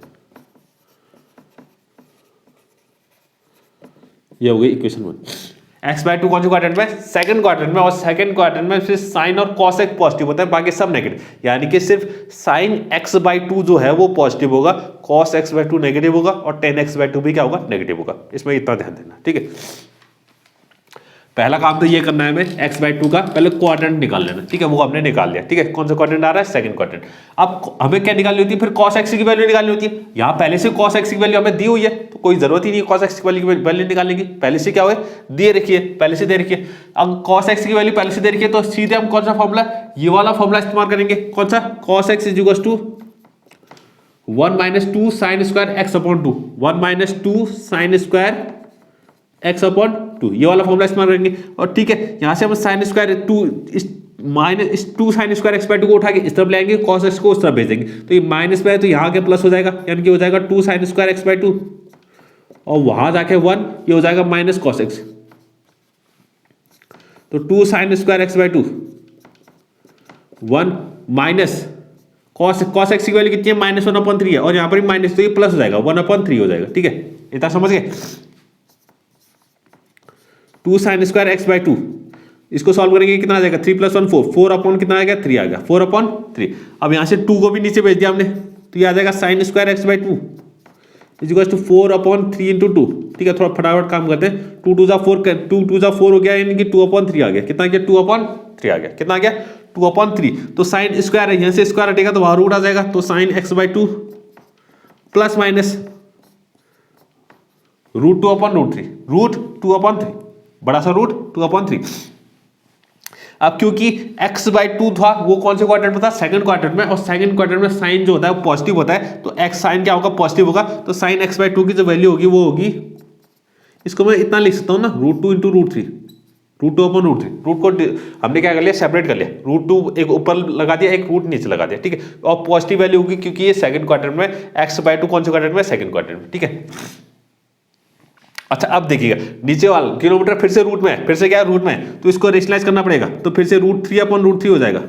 ये हो गई इक्वेशन 1। एक्स बाय टू कौन से क्वाड्रेंट में? सेकंड क्वाड्रेंट में। और सेकंड क्वाड्रेंट में फिर साइन और कॉस एक पॉजिटिव होता है, बाकी सब नेगेटिव। यानी कि सिर्फ साइन एक्स बाई टू जो है वो पॉजिटिव होगा, cos x by to negative होगा, और टेन एक्स बाई टू भी क्या होगा? नेगेटिव होगा। इसमें इतना ध्यान देना। ठीक है, पहला काम तो ये करना है हमें एक्स बाई टू का पहले क्वाड्रेंट निकाल लेना। ठीक है, वो हमने निकाल लिया। ठीक है, कौन सा क्वाड्रेंट आ रहा है? Second quadrant. अब हमें क्या निकालनी होती है? फिर कॉस एक्स की वैल्यू निकालनी होती है। यहाँ पहले से कॉस एक्स की वैल्यू हमें दी हुई है तो कोई जरूरत ही नहीं है कॉस एक्स की वैल्यू निकालने की। पहले से क्या हुआ? दे रखिए, पहले से दे रखिए। अब कॉस एक्स की वैल्यू पहले से दे रखिए तो सीधे हम कौन सा फॉर्मूला? ये वाला फॉर्मूला इस्तेमाल करेंगे। कौन सा? Cos x is equal to 1 minus 2 sine square x upon 2। 1 minus 2 sine square x upon 2, ये वाला फॉर्मूला इस्तेमाल करेंगे। और ठीक है, यहाँ से हम sine square 2 minus 2 sine square x by two को उठा के इस तरफ लाएंगे, कॉस एक्स को उस तरफ भेजेंगे। तो ये माइनस पे है तो यहाँ के प्लस हो जाएगा, यानी कि हो जाएगा 2 sine square x by to, और वहां जाके 1, ये हो जाएगा माइनस कॉस एक्स। तो 2 sine square x by to 1 minus cos x की वैल्यू कितनी है? माइनस 1/3 है, और यहाँ पर भी माइनस, तो ये प्लस हो जाएगा 1/3 हो जाएगा। ठीक है, इतना समझ गए? 2 sine square x by to, इसको सॉल्व करेंगे कितना आ जाएगा? 3 + 1 4, 4 अपॉन कितना आ गया? 3 आ गया, 4/3। अब यहाँ से 2 को भी नीचे भेज दिया हमने तो ये आ जाएगा sine square x by two is equal to 4/3 into 2। ठीक है, थोड़ा फटाफट काम करते हैं। 2 2 जा 4 हो गया, यानी कि 2/3 आ गया। कितना गया? 2/3 आ गया। कितना आ गया? 2/3। तो साइन स्क्वायर है, यहाँ से स्क्वायर हटेगा तो वहां रूट आ जाएगा। तो sine x by two plus minus √2/√3, √2/3, बड़ा सा √2/3। अब क्योंकि x बाई टू था वो कौन से क्वाड्रेंट में था? सेकंड क्वाड्रेंट में। और सेकंड क्वाड्रेंट में साइन जो होता है वो पॉजिटिव होता है, तो x साइन क्या होगा? पॉजिटिव होगा। तो साइन x बाई टू की जो वैल्यू होगी वो होगी, इसको मैं इतना लिख सकता हूँ ना, √2 इंटू √3, √2/√3। रूट को हमने क्या कर लिया? सेपरेट कर लिया। √2 एक ऊपर लगा दिया, एक रूट नीचे लगा दिया। ठीक है, और पॉजिटिव वैल्यू होगी क्योंकि ये सेकंड क्वाड्रेंट में, x बाई टू कौन से क्वाड्रेंट में? सेकंड क्वाड्रेंट में। ठीक है, अच्छा अब देखिएगा नीचे वाला किलोमीटर फिर से रूट में है, फिर से क्या है? रूट में है, तो इसको रेशनलाइज करना पड़ेगा। तो फिर से √3/√3 हो जाएगा।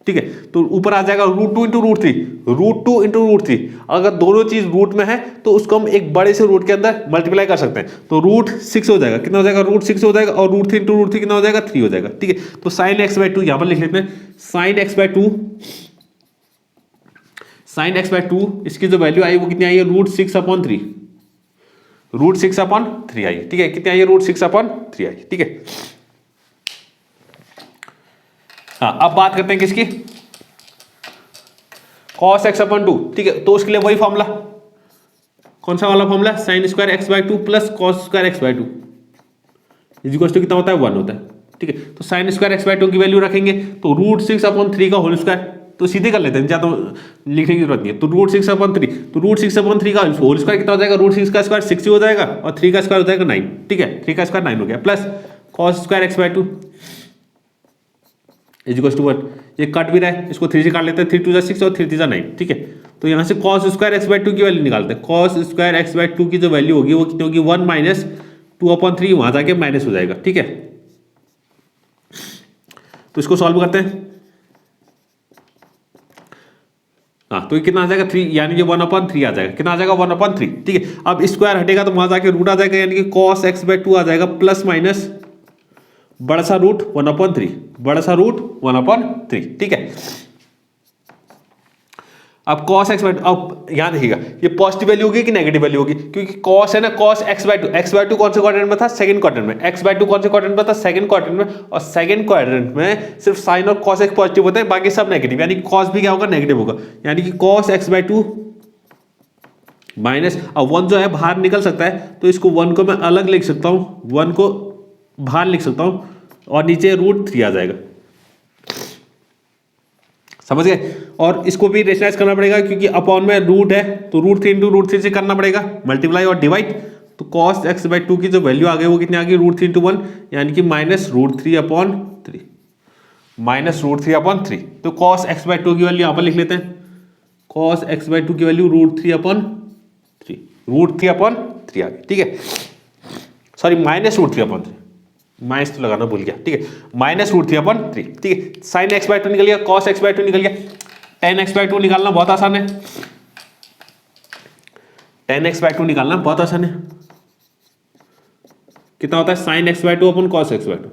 ठीक है, तो ऊपर आ जाएगा √2 इंटू √3, √2 इंटू √3। अगर दोनों चीज रूट में है तो उसको हम एक बड़े से रूट के अंदर मल्टीप्लाई कर सकते हैं। तो √6 हो जाएगा। कितना हो जाएगा? √6 हो जाएगा, और √3 इंटू √3 कितना हो जाएगा? 3 हो जाएगा। ठीक है, तो साइन एक्स बाई टू यहां पर लिख लेते हैं। साइन एक्स बाई टू इसकी जो वैल्यू आई वो कितनी आई है? √6/3, √6/3 आई। ठीक है, कितनी आई है? √6/3 आई। ठीक है, हाँ अब बात करते हैं किसकी? cos x/2। ठीक है, तो उसके लिए वही फॉर्मूला, कौन सा वाला formula? Sine square x by two plus cos square x by two is equal to कितना होता है? 1 होता है। ठीक है, तो sine square x by two की वैल्यू रखेंगे तो √6/3 का होल स्क्वायर, तो सीधे कर लेते हैं, ज्यादा लिखने की जरूरत नहीं है। तो √6/3, तो √6/3 का होल स्क्वायर कितना हो जाएगा? √6 का स्क्वायर 60 हो जाएगा, और 3 का स्क्वायर हो जाएगा 9। ठीक है, 3 का स्क्वायर 9 हो गया, plus cos square x by two is equal to 1। ये कट भी रहा है, इसको 3 से काट लेते हैं। 3 × 2 = 6 और 3 × 3 = 9। ठीक है, तो यहाँ से cos square x by two की वैल्यू निकालते हैं। Cos square x by two की जो वैल्यू होगी वो कितनी होगी? 1 माइनस 2/3, वहां जाके माइनस हो जाएगा। ठीक है, तो इसको सॉल्व करते हैं। हाँ, तो ये कितना आ जाएगा? 3, यानी कि 1/3 आ जाएगा। कितना आ जाएगा? 1/3। ठीक है, अब स्क्वायर हटेगा तो वहां जाके रूट आ जाएगा, यानी कि कॉस एक्स बाई टू आ जाएगा प्लस माइनस बड़ा सा रूट 1/3, बड़ा सा रूट 1/3। ठीक है, अब cos x बाई टू, अब यहाँ देखिएगा ये पॉजिटिव वैल्यू होगी कि नेगेटिव वैल्यू होगी, क्योंकि cos है ना, cos x by to, x by to कौन से क्वाड्रेंट में था, सेकंड क्वाड्रेंट में, x बाई टू कौन से क्वाड्रेंट में था, सेकंड क्वाड्रेंट में, और सेकंड क्वाड्रेंट में सिर्फ साइन और cos x पॉजिटिव होते हैं, बाकी सब नेगेटिव, यानी cos भी क्या होगा, नेगेटिव होगा, यानी कि cos x by to minus, अब 1 जो है बाहर निकल सकता है, तो इसको 1 को मैं अलग लिख सकता हूँ, 1 को बाहर लिख सकता हूँ, और नीचे √3 आ जाएगा, समझ गए। और इसको भी रेशनलाइज करना पड़ेगा, क्योंकि अपॉन में रूट है, तो √3 इंटू √3 से करना पड़ेगा, मल्टीप्लाई और डिवाइड, तो cos x बाई टू की जो वैल्यू आ गई वो कितनी आ गई, √3 इंटू 1, यानी कि -√3/3, -√3/3। तो cos x बाई टू की वैल्यू यहाँ पर लिख लेते हैं, cos x बाई टू की वैल्यू √3/3, √3/3 आ गई, ठीक है, सॉरी -√3/3, माइनस तो लगाना भूल गया, ठीक है, -√3/3, ठीक है। साइन x बाई टू निकल गया, cos x बाई टू निकल गया, tan x बाई टू निकालना बहुत आसान है, tan x बाई टू निकालना बहुत आसान है, कितना होता है, sine x by two upon cos x by two,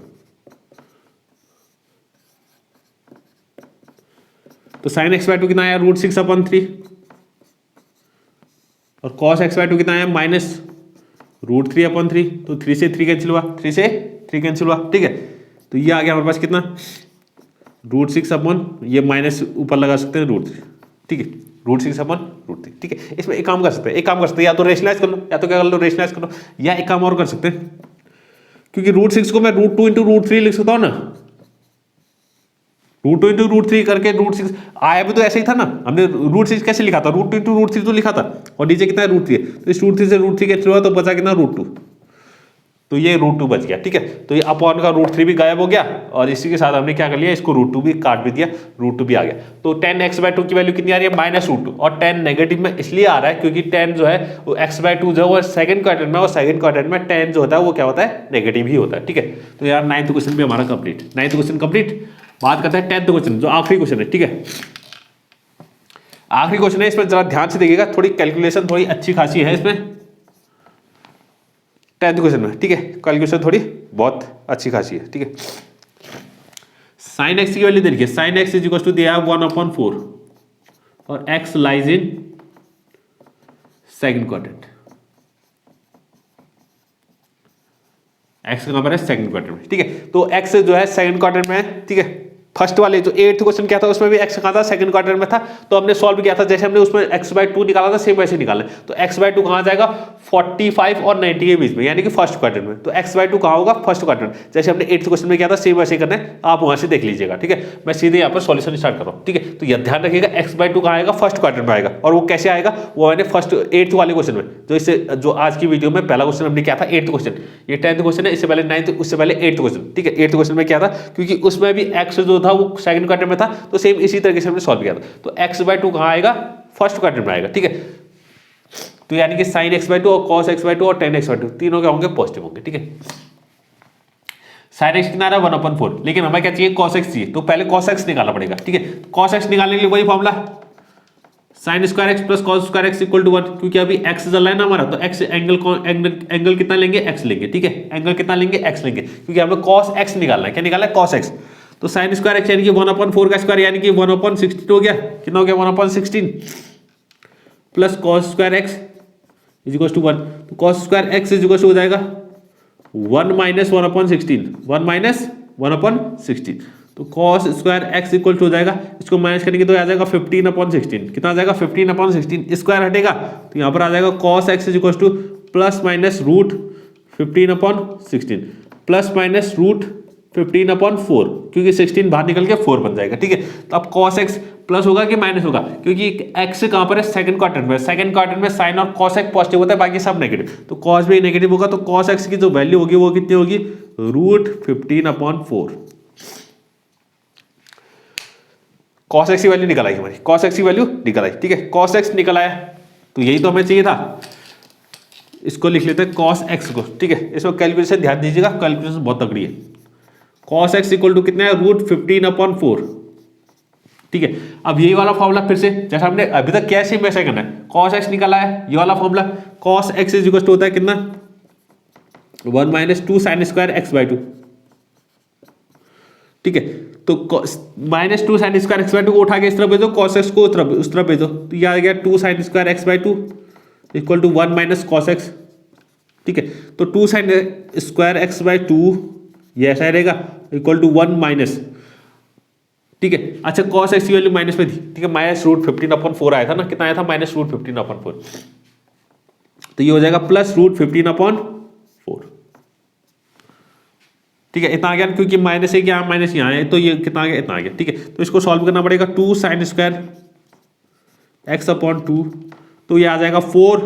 तो साइन x बाई टू कितना आया, √6/3, और cos x बाई टू कितना आया, -√3/3, तो 3 से 3 कैंसिल हुआ, 3 से 3 कैंसिल हुआ, ठीक है, तो ये आ गया हमारे पास कितना, √6 ये माइनस ऊपर लगा सकते हैं √3, ठीक है, √6/√3, ठीक है। इसमें एक काम कर सकते हैं, या तो रेशनलाइज कर लो, या तो क्या कर लो, रेशनलाइज कर लो, या एक काम और कर सकते हैं, क्योंकि √6 को मैं √2 इंटू √3 लिख सकता हूँ ना, √2 इंटू √3 करके √6 आया भी तो ऐसे ही था ना, हमने √6 कैसे लिखा था, √2 इंटू √3 तो लिखा था, और नीचे कितना है, √3 है, तो इस √3 से √3 कैंसिल हुआ, तो बचा कितना, √2, तो ये √2 बच गया, ठीक है, तो ये अपॉन का √3 भी गायब हो गया, और इसी के साथ हमने क्या कर लिया, इसको √2 भी काट भी दिया, √2 भी आ गया, तो tan x बाई टू की वैल्यू कितनी आ रही है, -√2, और tan नेगेटिव में इसलिए आ रहा है क्योंकि tan जो है वो x बाई टू जो है सेकंड क्वाड्रेंट में, और सेकंड क्वाड्रेंट में tan जो होता है वो क्या होता है, नेगेटिव ही होता है, ठीक है। तो यार 9th क्वेश्चन भी हमारा कंप्लीट, 9th क्वेश्चन कंप्लीट। बात करते हैं 10th क्वेश्चन, जो आखिरी क्वेश्चन है, ठीक है, आखिरी क्वेश्चन है, इसमें जरा ध्यान से देखिएगा, थोड़ी कैलकुलेशन थोड़ी अच्छी खासी है इसमें 10th क्वेश्चन में, ठीक है, कैलकुलेशन थोड़ी बहुत अच्छी खासी है, ठीक है। साइन x की वैल्यू देखिए, sine x is equal to दिया 1/4, और x lies in second quadrant, x का नंबर है सेकंड क्वाड्रेंट में, ठीक है, तो x जो है सेकंड क्वाड्रेंट में है, ठीक है। फर्स्ट वाले जो 8th क्वेश्चन क्या था, उसमें भी x कहा था, सेकंड क्वाड्रेंट में था, तो हमने सॉल्व किया था, जैसे हमने उसमें x बाई टू निकाला था, सेम वैसे निकाला, तो x बाई टू कहाँ जाएगा, 45 और 90 के बीच में, यानी कि फर्स्ट क्वाड्रेंट में, तो x बाई टू कहाँ होगा, फर्स्ट क्वाड्रेंट, जैसे हमने 8th क्वेश्चन में किया था, सेम वैसे करना है, आप वहां से देख लीजिएगा, ठीक है। मैं सीधे यहाँ पर सॉल्यूशन स्टार्ट कर रहा हूँ, ठीक है, तो यह ध्यान रखिएगा, x बाई टू कहाँ आएगा, फर्स्ट क्वाड्रेंट में आएगा, और वो कैसे आएगा, वो मैंने फर्स्ट 8th वाले क्वेश्चन में, जो आज की वीडियो में पहला क्वेश्चन हमने किया था 8th क्वेश्चन, ये 10th क्वेश्चन है, इससे पहले 9th, उससे पहले 8th क्वेश्चन, ठीक है। 8th क्वेश्चन में क्या था, क्योंकि उसमें भी x जो था वो सेकंड क्वाड्रेंट में था, तो सेम इसी तरीके से हमने सॉल्व किया था, तो x बाई टू कहाँ आएगा, फर्स्ट क्वाड्रेंट में आएगा, ठीक है। तो यानी कि साइन x बाई टू और cos x बाई टू और tan x बाई टू तीनों क्या होंगे, पॉजिटिव होंगे, ठीक है। साइन x कितना आ रहा है 1/4, लेकिन हमें क्या चाहिए, cos x चाहिए, तो पहले cos x निकालना पड़ेगा, ठीक है। cos x निकालने के लिए वही formula, sine square x plus cos square x equal to 1, क्योंकि अभी x चल रहा है ना हमारा, तो x एंगल कितना लेंगे, x लेंगे, ठीक है, एंगल कितना लेंगे, x लेंगे, क्योंकि हमें cos x निकालना है, क्या निकालना है, cos x, तो साइन स्क्वायर x यानी कि 1/4 का स्क्वायर, यानी कि 1/16 हो गया, कितना हो गया, 1/16 plus cos square x is equal to 1, तो cos square x is equal to हो जाएगा 1 माइनस 1/16, 1 माइनस 1/16, तो cos square x equal to हो जाएगा, इसको माइनस करेंगे तो आ जाएगा 15/16, कितना आ जाएगा, 15/16, स्क्वायर हटेगा तो यहाँ पर आ जाएगा cos x is equal two plus minus √15/16 plus minus √15/4, क्योंकि 16 बाहर निकल के 4 बन जाएगा, ठीक है। तो अब cos x प्लस होगा कि माइनस होगा, क्योंकि x कहाँ पर है, सेकंड क्वाड्रेंट में, सेकंड क्वाड्रेंट में साइन और cos x पॉजिटिव होता है, बाकी सब नेगेटिव, तो cos भी नेगेटिव होगा, तो cos x की जो वैल्यू होगी वो कितनी होगी, √15/4, cos x की वैल्यू निकल आई हमारी, cos x की वैल्यू निकल आई, ठीक है, cos x निकल आया, तो यही तो हमें चाहिए था, इसको लिख लेते हैं cos x को, ठीक है। इसमें कैलकुलेशन ध्यान दीजिएगा, कैलकुलेशन बहुत तगड़ी है, cos x इक्वल टू कितना है, √15/4, ठीक है। अब यही वाला फॉर्मूला फिर से जैसा हमने अभी तक क्या है वैसा करना है, cos x निकाला है, ये वाला formula, cos x is equal to होता है कितना, 1 minus 2 sine square x by two, ठीक है। तो -2 sin square x by two को उठा के इस तरफ भेजो, cos x को उस तरफ भेजो, तो ये आ गया 2 sin square x by two equal to 1 minus cos x. ठीक है, तो 2 sin square x by two ये ऐसा रहेगा इक्वल टू 1 माइनस, ठीक है। अच्छा cos x की वैल्यू माइनस में थी, ठीक है, -√15/4 आया था ना, कितना आया था -√15/4, तो ये हो जाएगा +√15/4। ठीक है, इतना आ गया, क्योंकि माइनस एक यहाँ माइनस यहाँ है, तो ये कितना आ गया, इतना आ गया। ठीक है, तो इसको सॉल्व करना पड़ेगा, 2 sin स्क्वायर x/2, तो ये आ जाएगा 4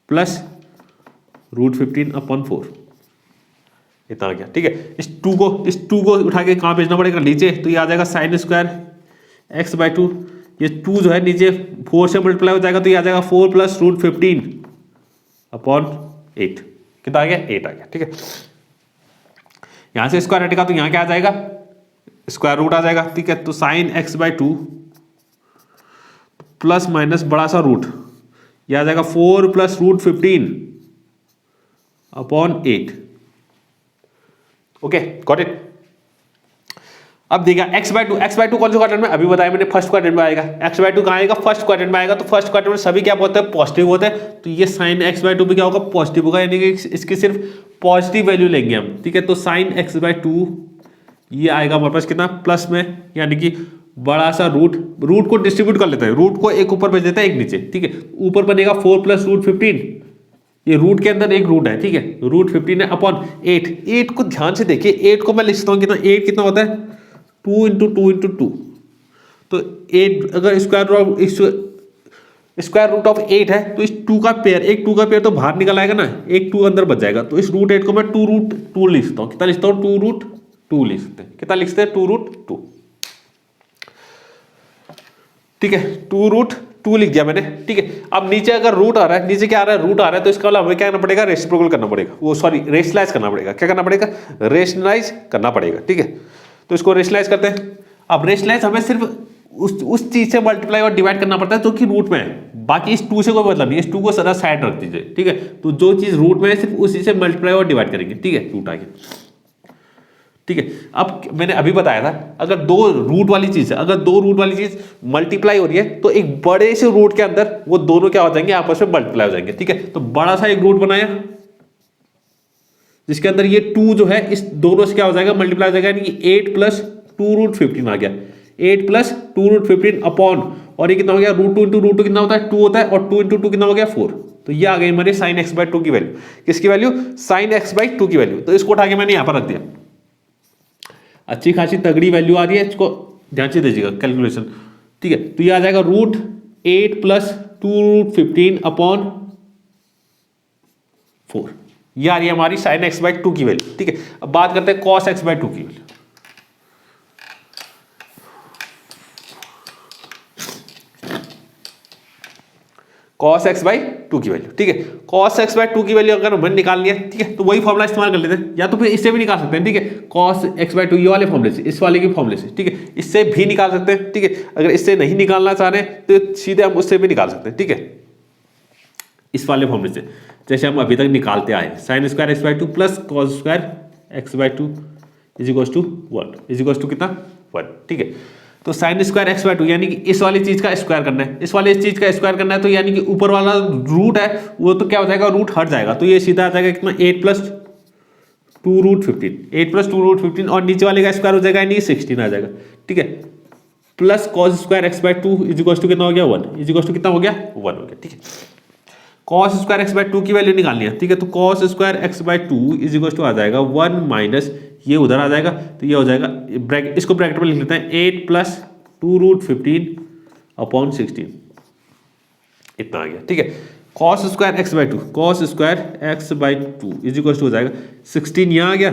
+√15/4, इतना आ गया। ठीक है, इस 2 को उठा के कहाँ भेजना पड़ेगा, नीचे, तो ये आ जाएगा sin स्क्वायर x/2, ये 2 जो है नीचे 4 से मल्टीप्लाई हो जाएगा, तो ये आ जाएगा 4 +√15/8, कितना आ गया, 8 आ गया। ठीक है, यहां से स्क्वायर हटेगा तो यहां क्या आ जाएगा, स्क्वायर रूट आ जाएगा। ठीक है, तो sin x/2 प्लस माइनस बड़ा सा रूट, यह आ जाएगा 4 +√15/8। Okay, got it. अब देखिए x/2 कौन से क्वाड्रेंट में, अभी बताया मैंने, फर्स्ट क्वाड्रेंट में आएगा। x/2 कहां आएगा, फर्स्ट क्वाड्रेंट में आएगा, तो फर्स्ट क्वाड्रेंट में सभी क्या होते हैं, पॉजिटिव होते हैं, तो ये sin x/2 भी क्या होगा, पॉजिटिव होगा, यानी कि इसकी सिर्फ पॉजिटिव वैल्यू लेंगे हम। ठीक है, तो sin x/2 ये आएगा हमारे पास कितना, प्लस में, यानी कि बड़ा सा रूट को डिस्ट्रीब्यूट कर लेते हैं, रूट को एक ऊपर भेज देते हैं एक नीचे। ठीक है, ऊपर बनेगा 4 +√15, ये रूट के अंदर एक रूट है। ठीक है, √15 है अपॉन 8 को ध्यान से देखिए, 8 को मैं लिखता हूँ कितना, 8 कितना होता है, 2 × 2 × 2, तो 8 अगर स्क्वायर रूट ऑफ 8 है, तो इस 2 का पेयर, एक 2 का पेयर तो बाहर निकल आएगा ना, एक 2 अंदर बच जाएगा, तो इस √8 को मैं 2√2 लिखता हूँ, कितना लिखता हूँ, 2√2 लिख सकते हैं, कितना लिखते हैं, 2√2। ठीक है, 2√2 लिख दिया मैंने। ठीक है, अब नीचे अगर रूट आ रहा है, नीचे क्या आ रहा है, रूट आ रहा है, तो इसका मतलब हमें क्या करना पड़ेगा, रेसिप्रोकल करना पड़ेगा, वो सॉरी रेशनलाइज करना पड़ेगा। क्या करना पड़ेगा, रेशनलाइज करना पड़ेगा। ठीक है, तो इसको रेशनलाइज करते हैं। अब रेशनलाइज हमें सिर्फ उस चीज से मल्टीप्लाई और डिवाइड करना पड़ता है जो कि रूट में है, बाकी इस 2 से कोई मतलब नहीं है, इस 2 को सदा साइड रख दीजिए। ठीक है, तो जो चीज रूट में है सिर्फ उसी से मल्टीप्लाई और डिवाइड करेंगे। ठीक है, रूट आ गया। ठीक है, अब मैंने अभी बताया था, अगर दो रूट वाली चीज मल्टीप्लाई हो रही है, तो एक बड़े से रूट के अंदर वो दोनों क्या हो जाएंगे, आपस में मल्टीप्लाई हो जाएंगे। ठीक है, तो बड़ा सा एक रूट बनाया जिसके अंदर ये 2 जो है, इस दोनों से क्या हो जाएगा, मल्टीप्लाई हो जाएगा, यानी कि 8 + 2√15 आ गया, 8 + 2√15 अपॉन, और ये कितना हो गया, √2 × √2 कितना होता है, 2 होता है, और 2 × 2 कितना हो गया, 4। तो ये आ गई हमारी sin x/2 की वैल्यू। किसकी वैल्यू, sin x/2 की वैल्यू। तो इसको उठा के मैंने यहां पर रख दिया, अच्छी खासी तगड़ी वैल्यू आ रही है, इसको ध्यान से दीजिएगा कैलकुलेशन। ठीक है, तो ये आ जाएगा √8 + 2√15/4, ये आ रही है हमारी sin x/2 की वैल्यू। ठीक है, अब बात करते हैं cos x/2 की वैल्यू। cos x/2 की वैल्यू। ठीक है, cos x/2 की वैल्यू अगर हमने निकालनी है, ठीक है, तो वही फॉर्मूला इस्तेमाल कर लेते हैं, या तो फिर इससे भी निकाल सकते हैं। ठीक है, cos x/2 ये वाले फॉर्मूले से, इस वाले के फॉर्मूले से, ठीक है, इससे भी निकाल सकते हैं। ठीक है, अगर इससे नहीं निकालना चाह रहे हैं तो सीधे हम उससे भी निकाल सकते हैं। ठीक है, इस वाले फॉर्मूले से, जैसे हम अभी तक निकालते आए, sin square x/2 plus cos square x/2 is equal to 1 कितना, 1। ठीक है, तो sin स्क्वायर x/2 यानी कि इस वाली चीज का स्क्वायर करना है, इस वाली चीज का स्क्वायर करना है, तो यानी कि ऊपर वाला रूट है वो तो क्या हो जाएगा, रूट हट जाएगा, तो ये सीधा आ जाएगा कितना, 8 + 2√15 और नीचे वाले का स्क्वायर हो जाएगा, यानी 16 आ जाएगा। ठीक है, plus cos square x/2 is equal to कितना हो गया, 1 इज इक्वल टू कितना हो गया, 1 हो गया। ठीक है, cos स्क्वायर x/2 की वैल्यू निकालनी है। ठीक है, तो cos square x/2 is equal to आ जाएगा 1 माइनस, ये उधर आ जाएगा, तो ये हो जाएगा, इसको ब्रैकेट में लिख लेते हैं, 8 + 2√15/16, इतना आ गया। ठीक है, cos square x/2 is equal to हो जाएगा 16, यहाँ आ गया,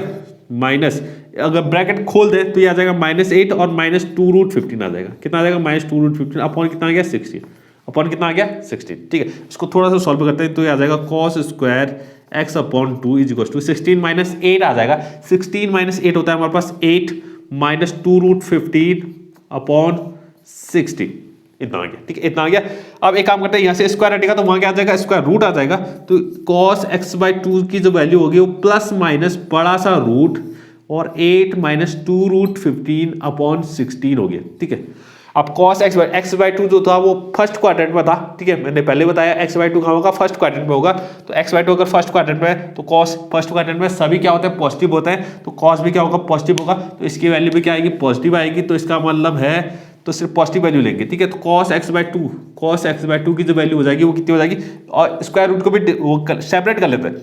माइनस, अगर ब्रैकेट खोल दे तो ये आ जाएगा -8 और -2√15 आ जाएगा, कितना आ जाएगा, -2√15 अपॉन कितना आ गया, 16, अपॉन कितना आ गया, 16। ठीक है, इसको थोड़ा सा सॉल्व करते हैं, तो ये आ जाएगा cos square x/2 is equal to 16 - 8 आ जाएगा, 16 - 8 होता है हमारे पास 8 - 2√15/16, इतना आ गया। ठीक है, इतना आ गया। अब एक काम करते हैं, यहाँ से स्क्वायर हटेगा तो वहां क्या आ जाएगा, स्क्वायर रूट आ जाएगा, तो cos x/2 की जो वैल्यू होगी वो प्लस माइनस बड़ा सा रूट और 8 माइनस 2√15/16 हो गया, ठीक है। अब cos x/2 जो था वो फर्स्ट क्वाड्रेंट में था, ठीक है, मैंने पहले बताया x/2 कहाँ होगा, फर्स्ट क्वाड्रेंट में होगा। तो x/2 अगर फर्स्ट क्वाड्रेंट में है तो cos फर्स्ट क्वाड्रेंट में सभी क्या होते हैं, पॉजिटिव होते हैं, तो cos भी क्या होगा, पॉजिटिव होगा। तो इसकी वैल्यू भी क्या आएगी, पॉजिटिव आएगी। तो इसका मतलब है तो सिर्फ पॉजिटिव वैल्यू लेंगे, ठीक है। तो cos x/2 की जो वैल्यू हो जाएगी वो कितनी हो जाएगी, और स्क्वायर रूट को भी वो सेपरेट कर लेते हैं,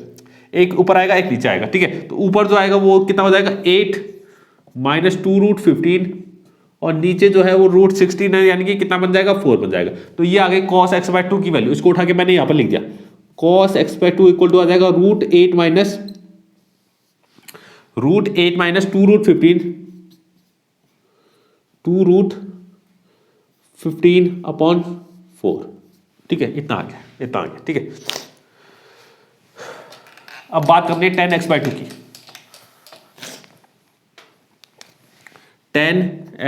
एक ऊपर आएगा एक नीचे आएगा, ठीक है। तो ऊपर जो आएगा वो कितना हो जाएगा, 8 माइनस 2√15 और नीचे जो है वो √16 है, यानी कि कितना बन जाएगा, 4 बन जाएगा। तो ये आ गई cos x/2 की वैल्यू। इसको उठा के मैंने यहाँ पर लिख दिया, cos x/2 इक्वल टू आ जाएगा √8 माइनस 2√15/4, ठीक है। इतना आ गया, ठीक है। अब बात करनी है tan x/2 की। tan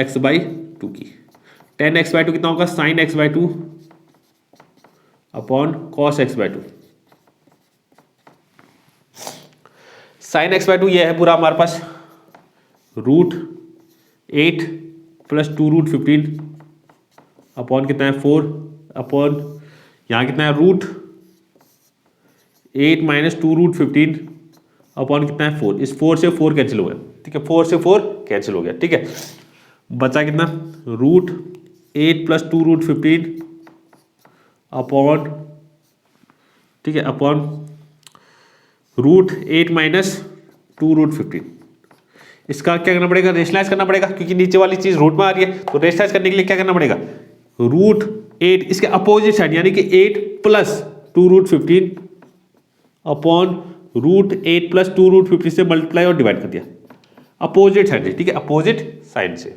x/2 की, tan x/2 कितना होगा, sin x/2 upon cos x/2। sin x/2 ये है पूरा हमारे पास √8 प्लस 2√15 अपॉन कितना है, 4 अपॉन यहाँ कितना है, √8 माइनस 2√15 अपॉन कितना है, 4। इस 4 से 4 कैंसिल हो गया, ठीक है, 4 से 4 कैंसिल हो गया, ठीक है। बचा कितना, √8 प्लस 2√15 अपॉन, ठीक है, अपॉन √8 माइनस 2√15। इसका क्या करना पड़ेगा, रेशनलाइज करना पड़ेगा, क्योंकि नीचे वाली चीज रूट में आ रही है। तो रेशनलाइज करने के लिए क्या करना पड़ेगा, √8 इसके अपोजिट साइड यानी कि 8 प्लस 2√15 अपॉन √8 प्लस 2√15 से मल्टीप्लाई और डिवाइड कर दिया अपोजिट साइड से, ठीक है, अपोजिट साइड से।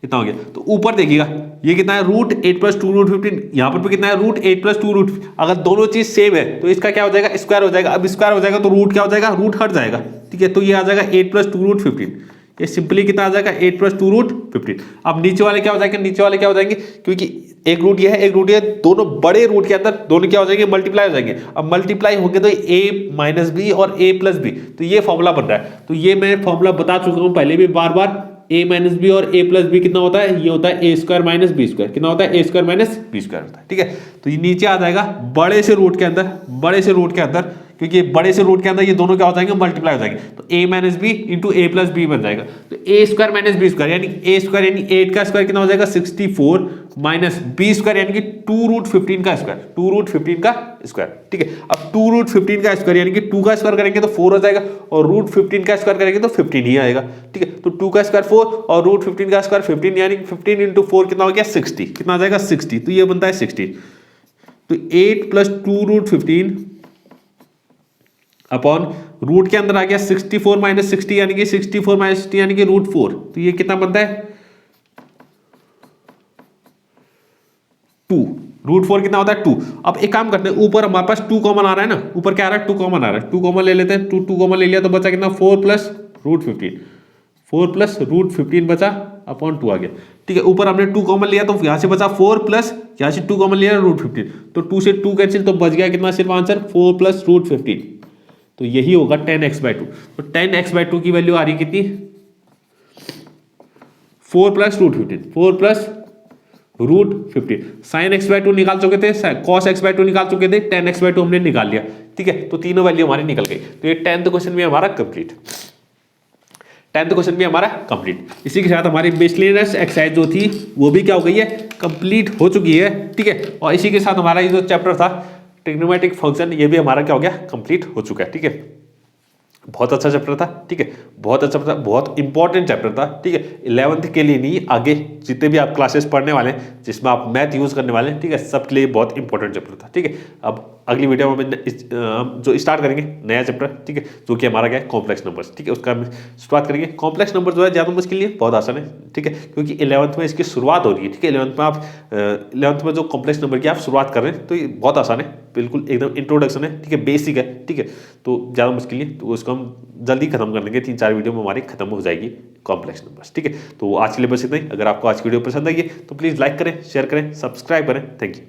इतना हो गया। तो ऊपर देखिएगा ये कितना है, √8 प्लस 2√15, यहाँ पर भी कितना है, √8 प्लस 2 अगर दोनों चीज सेम है तो इसका क्या हो जाएगा, स्क्वायर हो जाएगा। अब स्क्वायर हो जाएगा तो रूट क्या हो जाएगा, रूट हट जाएगा, ठीक है। तो ये आ जाएगा 8 प्लस 2√15, ये सिंपली कितना आ जाएगा, 8 प्लस 2√15। अब नीचे वाले क्या हो जाएंगे, नीचे वाले क्या हो जाएंगे, क्योंकि एक रूट ये है एक रूट ये है, दोनों बड़े रूट के अंदर दोनों क्या हो जाएंगे, मल्टीप्लाई हो जाएंगे। अब मल्टीप्लाई होंगे तो a माइनस बी और a प्लस बी, तो ये फॉर्मूला बन रहा है। तो ये मैं फॉर्मूला बता चुका हूं पहले भी बार बार, a माइनस बी और a प्लस बी कितना होता है, ये होता है a square minus b square. कितना होता है, a square minus b square होता है, ठीक है। तो ये नीचे आ जाएगा बड़े से रूट के अंदर, बड़े से रूट के अंदर, क्योंकि बड़े से रूट के अंदर ये दोनों क्या हो जाएंगे, मल्टीप्लाई हो जाएंगे। तो a minus b into a plus b बन जाएगा। तो a square minus b square यानी a स्क्वायर यानी 8 का स्क्वायर कितना हो जाएगा, 64 माइनस बी स्क्वायर यानी कि 2√15 का स्क्वायर, 2√15 का स्क्वायर, ठीक है। अब 2√15 का स्क्वायर यानी कि 2 का स्क्वायर करेंगे तो 4 हो जाएगा, और √15 का स्क्वायर करेंगे तो 15 ही आएगा, ठीक है। तो 2 का स्क्वायर 4 और √15 का स्क्वायर 15, यानी 15 इंटू 4 कितना हो गया, 60। कितना आ जाएगा, 60। तो ये बनता है 60। तो 8 प्लस 2√15 अपॉन रूट के अंदर आ गया 64 माइनस 60 यानी कि 64 माइनस 60 यानी कि √4। तो ये कितना बनता है, 2। √4 कितना होता है, 2। अब एक काम करते हैं, ऊपर हमारे पास 2 कॉमन आ रहा है ना, ऊपर क्या आ रहा है, 2 कॉमन आ रहा है, 2 कॉमन ले लेते हैं। 2 कॉमन ले लिया तो बचा कितना, 4 प्लस √15, 4 प्लस √15 बचा अपॉन 2 आ गया, ठीक है। ऊपर हमने 2 कॉमन लिया तो यहाँ से बचा 4 प्लस यहाँ से 2 कॉमन लिया √15, तो 2 से 2 कैंसिल, तो बच गया कितना, सिर्फ आंसर 4 प्लस √15। तो यही होगा tan x/2। तो tan x/2 की वैल्यू आ रही कितनी, 4 प्लस √15, 4 प्लस √15। sin x/2 निकाल चुके थे, cos x/2 निकाल चुके थे, tan x/2 हमने निकाल लिया, ठीक है। तो तीनों वैल्यू हमारी निकल गई। तो ये 10th क्वेश्चन भी हमारा कंप्लीट, 10th क्वेश्चन भी हमारा कंप्लीट। इसी के साथ हमारी मिसलेनियस एक्सरसाइज जो थी वो भी क्या हो गई है, कंप्लीट हो चुकी है, ठीक है। और इसी के साथ हमारा ये जो चैप्टर था ट्रिग्नोमेट्रिक फंक्शन, ये भी हमारा क्या हो गया, कंप्लीट हो चुका है, ठीक है। बहुत अच्छा चैप्टर था, ठीक है, बहुत अच्छा था, बहुत इंपॉर्टेंट चैप्टर था, ठीक है। 11th के लिए नहीं, आगे जितने भी आप क्लासेस पढ़ने वाले हैं जिसमें आप मैथ यूज करने वाले हैं, ठीक है, सबके लिए बहुत इंपॉर्टेंट चैप्टर था, ठीक है। अब अगली वीडियो में जो स्टार्ट करेंगे नया चैप्टर, ठीक है, जो कि हमारा क्या है, कॉम्प्लेक्स नंबर्स, ठीक है, उसका हम शुरुआत करेंगे। कॉम्प्लेक्स नंबर जो है ज़्यादा मुश्किल नहीं है, बहुत आसान है, ठीक है, क्योंकि 11th में इसकी शुरुआत हो रही है, ठीक है। 11th में जो कॉम्प्लेक्स नंबर की आप शुरुआत कर रहे हैं तो ये बहुत आसान है, बिल्कुल एकदम इंट्रोडक्शन है, ठीक है, बेसिक है, ठीक है। तो ज़्यादा मुश्किल नहीं है, तो उसको हम जल्दी खत्म कर लेंगे, 3-4 वीडियो में हमारी खत्म हो जाएगी कॉम्प्लेक्स नंबर्स, ठीक है। तो आज के लिए बस इतना ही। अगर आपको आज की वीडियो पसंद आई है तो प्लीज़ लाइक करें, शेयर करें, सब्सक्राइब करें। Thank you.